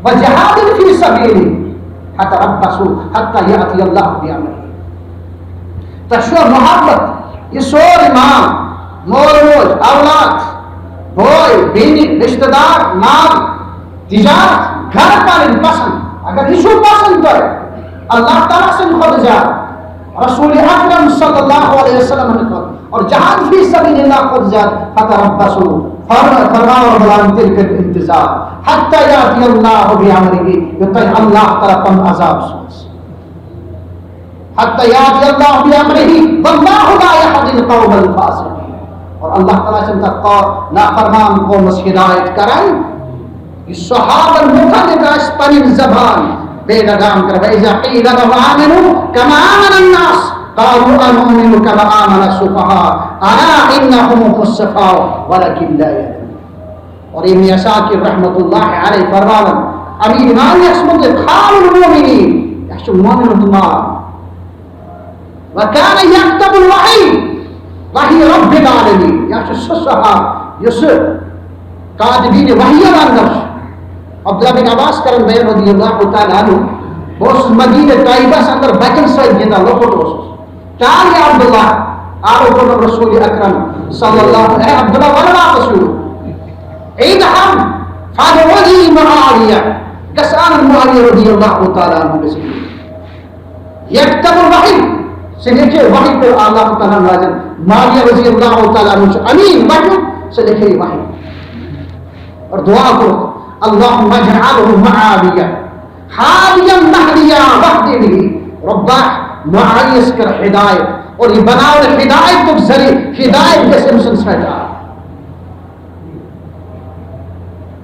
[SPEAKER 2] وجہاد فی سبیلہ فتربصوا حتی یأتی اللہ بامرہ. تشو محبت یہ سور امام مول موج اولاد بھائی بینی رشتہ دار مال تجارت گھر پر پسند اگر یہ پسند کرے اللہ تعالیٰ سے خود جا رسول اکرم صلی اللہ علیہ وسلم نے خود اور جہاد فی سبیل اللہ خود جا فتربصوا فرماؤ بلان تلک الانتظار حتی یاتی اللہ بامرہ یتی اللہ تعالیٰ پن عذاب سوز حتی یاتی اللہ بامرہ واللہ لا یہدی القوم الفاسقین. اور اللہ تعالیٰ سے تقوا نافرمان قوم اس ہدایت کرائیں یہ صحابہ المتعلق اس پنن زبان بے لگام کر وَإِذَا قِيلَ لَهُمْ آمِنُوا كَمَا آمَنَ النَّاسُ قَالُوا أَنُؤْمِنُ كَمَا آمَنَ السُّفَهَاءُ أَلَا إِنَّهُمْ هُمُ السُّفَهَاءُ وَلَكِنْ لَا يَعْلَمُونَ. اور ابن عساکر رحمۃ اللہ علیہ فرماون ابھی ایمان یسمد خال المؤمنین یحشو مومن تمام وَكَانَ يَكْتَبُ الْوَحِيِّ وحی رب العالمین یحشو سسہا یس قادبین وحی واندرش. عبداللہ بن عباس کرن بیر رضی اللہ تعالی عنہ بوس مدینہ طیبہ سے اندر بچن سید گیتا لوپٹ بوس کال یا عبداللہ آلو کو رسول اکرم صلی اللہ علیہ وسلم عبداللہ ورلا رسول ایدہم فادعوذی معاویہ کسان معاویہ رضی اللہ تعالی عنہ بسم یکتب الوحی سے لکھے وحی پر اللہ تعالی نازل معاویہ رضی اللہ تعالی عنہ امین وحی سے لکھے وحی اور دعا کرو اللهم اجعله معاوية حاليا مهديا وحدي به ربا معايس کر ہدایت اور یہ بناؤ ہدایت کو ذریعہ ہدایت کے سمسن سہتا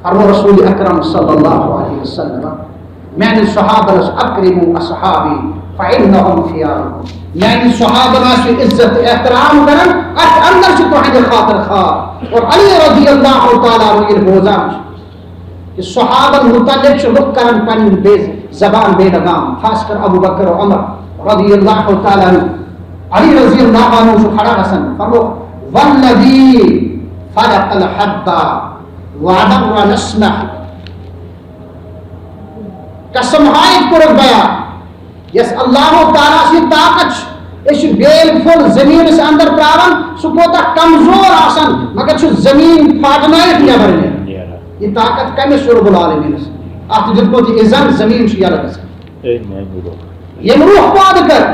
[SPEAKER 2] فرمو رسول اکرم صلی اللہ علیہ وسلم میں نے صحابہ اکرموا اصحابی فإنهم خياركم یعنی صحابہ سے عزت احترام کرن اس اندر سے تو خاطر خواہ اور علی رضی اللہ تعالی عنہ بوزان کہ صحابہ متعلق سے لوگ کرن پن بے زبان بے لگام خاص کر ابو بکر و عمر رضی اللہ تعالیٰ عنہ علی رضی اللہ عنہ سے کھڑا حسن فرمو والذی فلق الحب وعبر نسمہ قسم ہائے قرب گیا یس اللہ تعالیٰ سی طاقت اس بیل فل زمین سے اندر تراون سو کوتا کمزور آسن مگر چھ زمین پھاٹنائت نیبر نے یہ طاقت کمس رب العالمین سے آت جب کو تھی ازن زمین چھ یلگ سے یہ روح پاد کر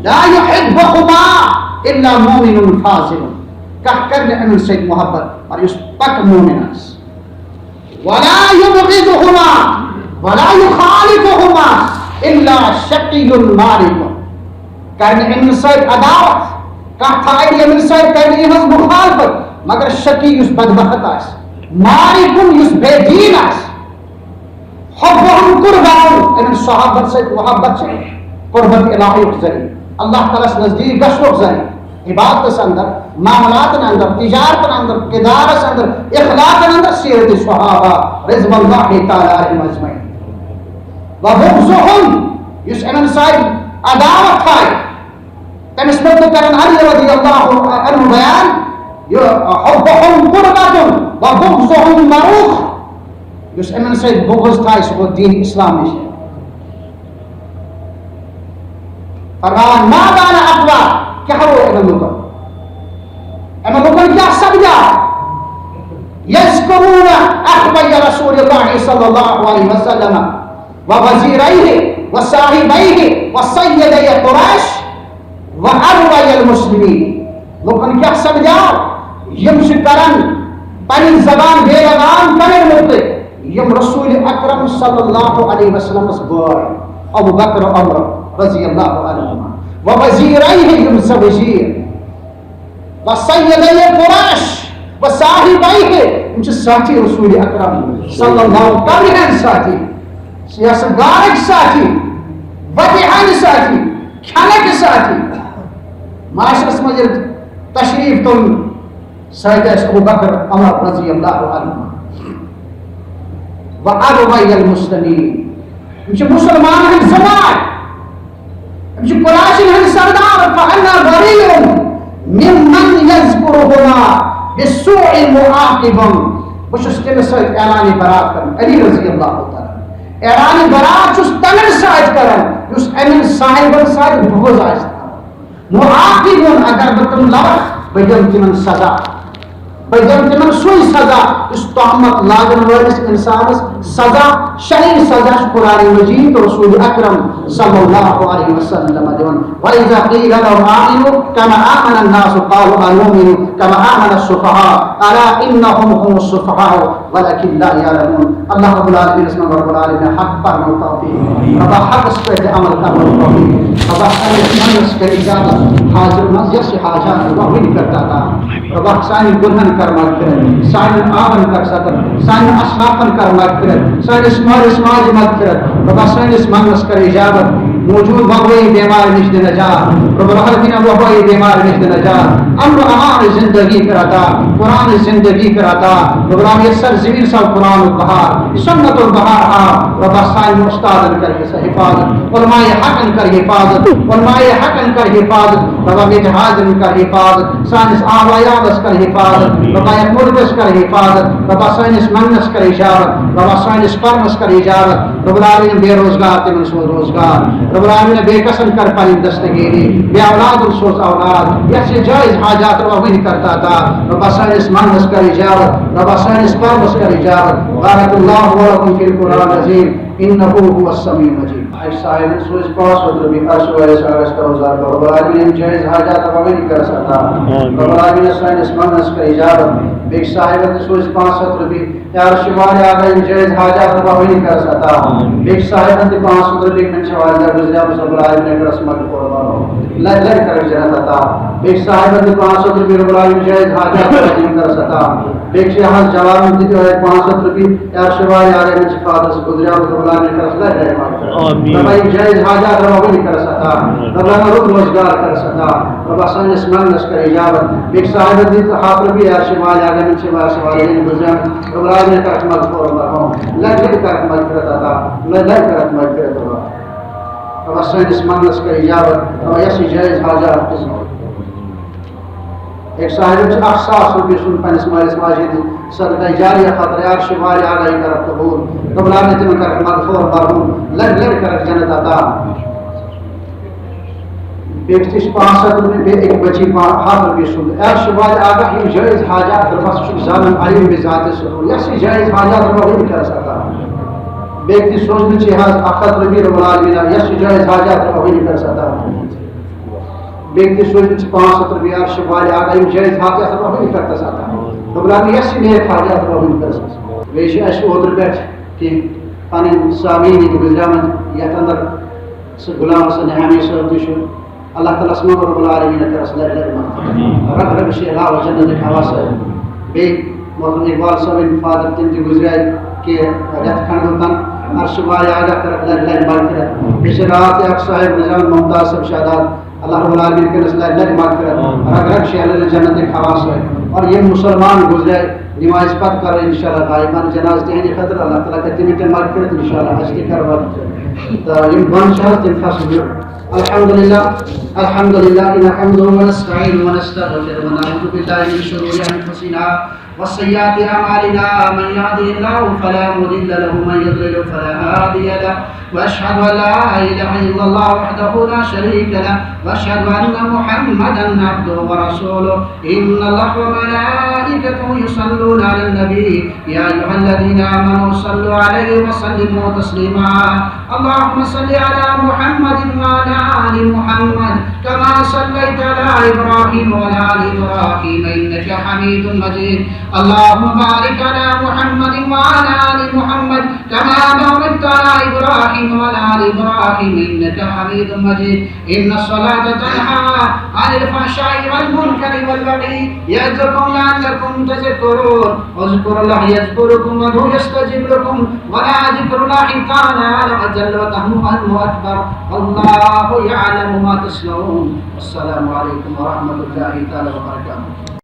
[SPEAKER 2] لا يحبهما الا مومن فاضل کہ کرنے امن سے محبت اور اس پک مومن اس ولا يبغضهما ولا يخالفهما الا شقي مارق کرنے امن سے عداوت کہ تھائی امن سے کرنے ہز مخالفت مگر شقی اس بدبخت اس مارق اس بے دین اس حبهم قربان امن صحابت سے محبت سے قربت الہی گزری اللہ تعالیٰ سے نزدیک گشت گزری عبادت سے اندر معاملات اندر تجارت اندر ادارت سے اندر اخلاق اندر سیرت صحابہ رضوان اللہ تعالیٰ علیہم اجمعین وبغضهم یس امن صاحب عداوت ہے تمس مت کرن علی رضی اللہ عنہ بیان حبهم قربت وبغضهم معروف یس امن صاحب بغض تھا اس کو دین اسلام میں فرمان ما دانا اقوا کیا ہو امن لکن کیا سمجھا یذکرون احبی رسول اللہ صلی اللہ علیہ وسلم ووزیرائہ وصاحبائہ وسیدی قریش واروی المسلمین لکن کیا سمجھا یم شکرن پنی زبان بے لگام کرن مطلق یم رسول اکرم صلی اللہ علیہ وسلم اس بار ابو بکر عمر رضی اللہ عنہ ووزیرائہ یم وزیر وسیدی قریش وصاحبائہ یم ساتھی رسول اکرم صلی اللہ علیہ وسلم ساتھی سیاستگارک ساتھی وجہان ساتھی کھانک ساتھی معاشرس مجھے تشریف تم سیدس ابو بکر عمر رضی اللہ عنہ وعروی المسلمین ہم مسلمان ہیں زمان ہم قراشن ہیں سردار فانا بریئن ممن یذکرہما بالسوء معاقبا بشس تمس سید اعلان برات کرن علی رضی اللہ تعالی اعلان برات چس تمن سائد کرن یس امن صاحبن سائد بغض آئیستا معاقبن اگر بتم لوح بجم تمن سزا بجم تمن سوئی سزا اس تہمت لاگن والس انسانس سزا شرعی سزا قرآن مجید رسول اکرم صلی اللہ علیہ وسلم دیون وَإِذَا قِيلَ لَهُمْ آمِنُوا كَمَا آمَنَ النَّاسُ قَالُوا أَنُؤْمِنُ كَمَا آمَنَ السُّفَهَاءُ أَلَا إِنَّهُمْ هُمُ السُّفَهَاءُ وَلَكِنْ لَا يَعْلَمُونَ اللہ رب العالمین اسم رب العالمین حق پر توفیق ربا حق اس پر عمل کرنے توفیق ربا سائن اس کے اجازت حاضر مزید سے حاجات اللہ وین کرتا تھا ربا سائن گنہن کر مغفرت سائن آمن کر ستر سائن اسنافن کر مغفرت سائن اسماج مغفرت ربا سائن اسمانس کر اجابت موجود بغوی بیمار نشد نجات رب العالمین بغوی بیمار نشد نجات امر امان زندگی پر عطا قرآن زندگی پر عطا رب العالمین سر زمین سب قرآن البہار سنت البہار رب سائن استاد کر حفاظت علماء حق کر حفاظت علماء حق کر حفاظت رب مجہاز کر حفاظت سائنس آوایابس کر حفاظت رب مرگس کر حفاظت رب سائنس منس کر اجابت رب سائنس پرمس کر اجابت رب العالمین بے روزگار تمن سو روزگار رب العالمین بے قسم کر پالی دستگیری بے اولاد سوز اولاد یسی جائز حاجات رب وہی کرتا تھا رب سائنس منس کر اجابت رب سائنس پرمس کر اجابت بارک اللہ ولکم فی القرآن العظیم انه هو السمیع العلیم ایسائن سوز پاس و دربی ارسو ایسا ارس کا روزار کا رب العالمین جائز حاجات رب وہی کر سکتا رب العالمین سائنس منس کر اجابت بیک صاحبت سوز پاس و دربی یار شمار آگئی جائز حاجات رب وہی کر سکتا بیک صاحبت پاس و دربی من شوال در گزریا رب العالمین کر اسمت قربانو لگر کر جرات تا بیک صاحبت پاس و دربی رب العالمین جائز حاجات رب وہی کر سکتا بیک شہاز جواب دیتی ہے پاس و دربی یار شمار آگئی من شفادت گزریا رب العالمین کر اسمت قربانو رب جائز حاجات رب وہی کر سکتا رب العالمین روزگار کر سکتا رب سائنس منس کر اجابت بیک صاحبت دیتی حاضر بھی یار شمار آگئی من شفادت گزریا رب العالمین کر اسمت قربانو لگر کر مغفرت عطا لگر کر مغفرت عطا اور سائنس منس کا اجابت اور ایسی جائز حاجات قسم ایک صاحب 1,000 روپیہ سن پنس مالس ماجد صدقہ جاریہ خاطر عرش والی آگاہی کر قبول قبلہ نے تم کر مغفور مرحوم لڑ لڑ کر جنت عطا بیکتیس 500 روپیہ ایک بچی 1,000 روپیہ سن عرش والی آگاہی جائز حاجات در بس شک ظالم علیم بذات سرور یسی جائز حاجات رو وہی کر سکتا بیکتیس سوچنے چیہاز اخت روپیہ رب العالمین یسی جائز حاجات رو وہی کر سکتا بیکتی سوچ 500 روپیہ عرش والی آگاہی جائز حاجات رو وہی کرتا سکتا دبرانی یسی نیک حاجات رو وہی کر سکتا ویشی اشو ادھر بیٹھ کہ پانین سامینی کو گزرامت یہت اندر غلام سے نحامی صورت شو اللہ تعالیٰ اسمہ رب العالمین کے رسول اللہ رب رب شیعہ و جنت حواس ہے بے محمد اقبال صاحب فادر تنتی گزرائے کہ رت کھاندتاً عرش والی آگاہ کر اللہ مغفرت بشرات اقصائب نظام ممتاز سب شہدات اللہ رب العالمین کے رسول اللہ مغفرت رب رب شیعہ جنت حواس ہے اور یہ مسلمان گزرائے نماز پت کر انشاءاللہ غائبان جناز تہنی خطر اللہ تعالیٰ کا تیمیٹن مغفرت انشاءاللہ حج کی کربت تو یہ بان شہر تنفاس بیر الحمدللہ نحمده ونستعين ونستغفر ونعوذ بالله من شرور انفسنا وسيئات اعمالنا من يهده الله فلا مضل له ومن يضلل فلا هادي له واشهد ان لا اله الا الله وحده لا شريك له واشهد ان محمدا عبده ورسوله ان الله وملائكته يصلون على النبي يا ايها الذين امنوا صلوا عليه وسلموا تسليما اللهم صل على محمد وعلى ال محمد كما صليت على ابراهيم وعلى ال ابراهيم انك حميد مجيد اللهم بارك على محمد وعلى ال محمد كما باركت على ابراهيم وعلى ال ابراهيم انك حميد مجيد ان الصلاه تنهى عن الفحشاء والمنكر والبغي يعظكم لعلكم تذكرون اذكروا الله يذكركم وادعوه يستجب لكم ولذكر الله تعالى جل وعلا اكبر الله يعلم ما تصنعون السلام عليكم ورحمه الله تعالى وبركاته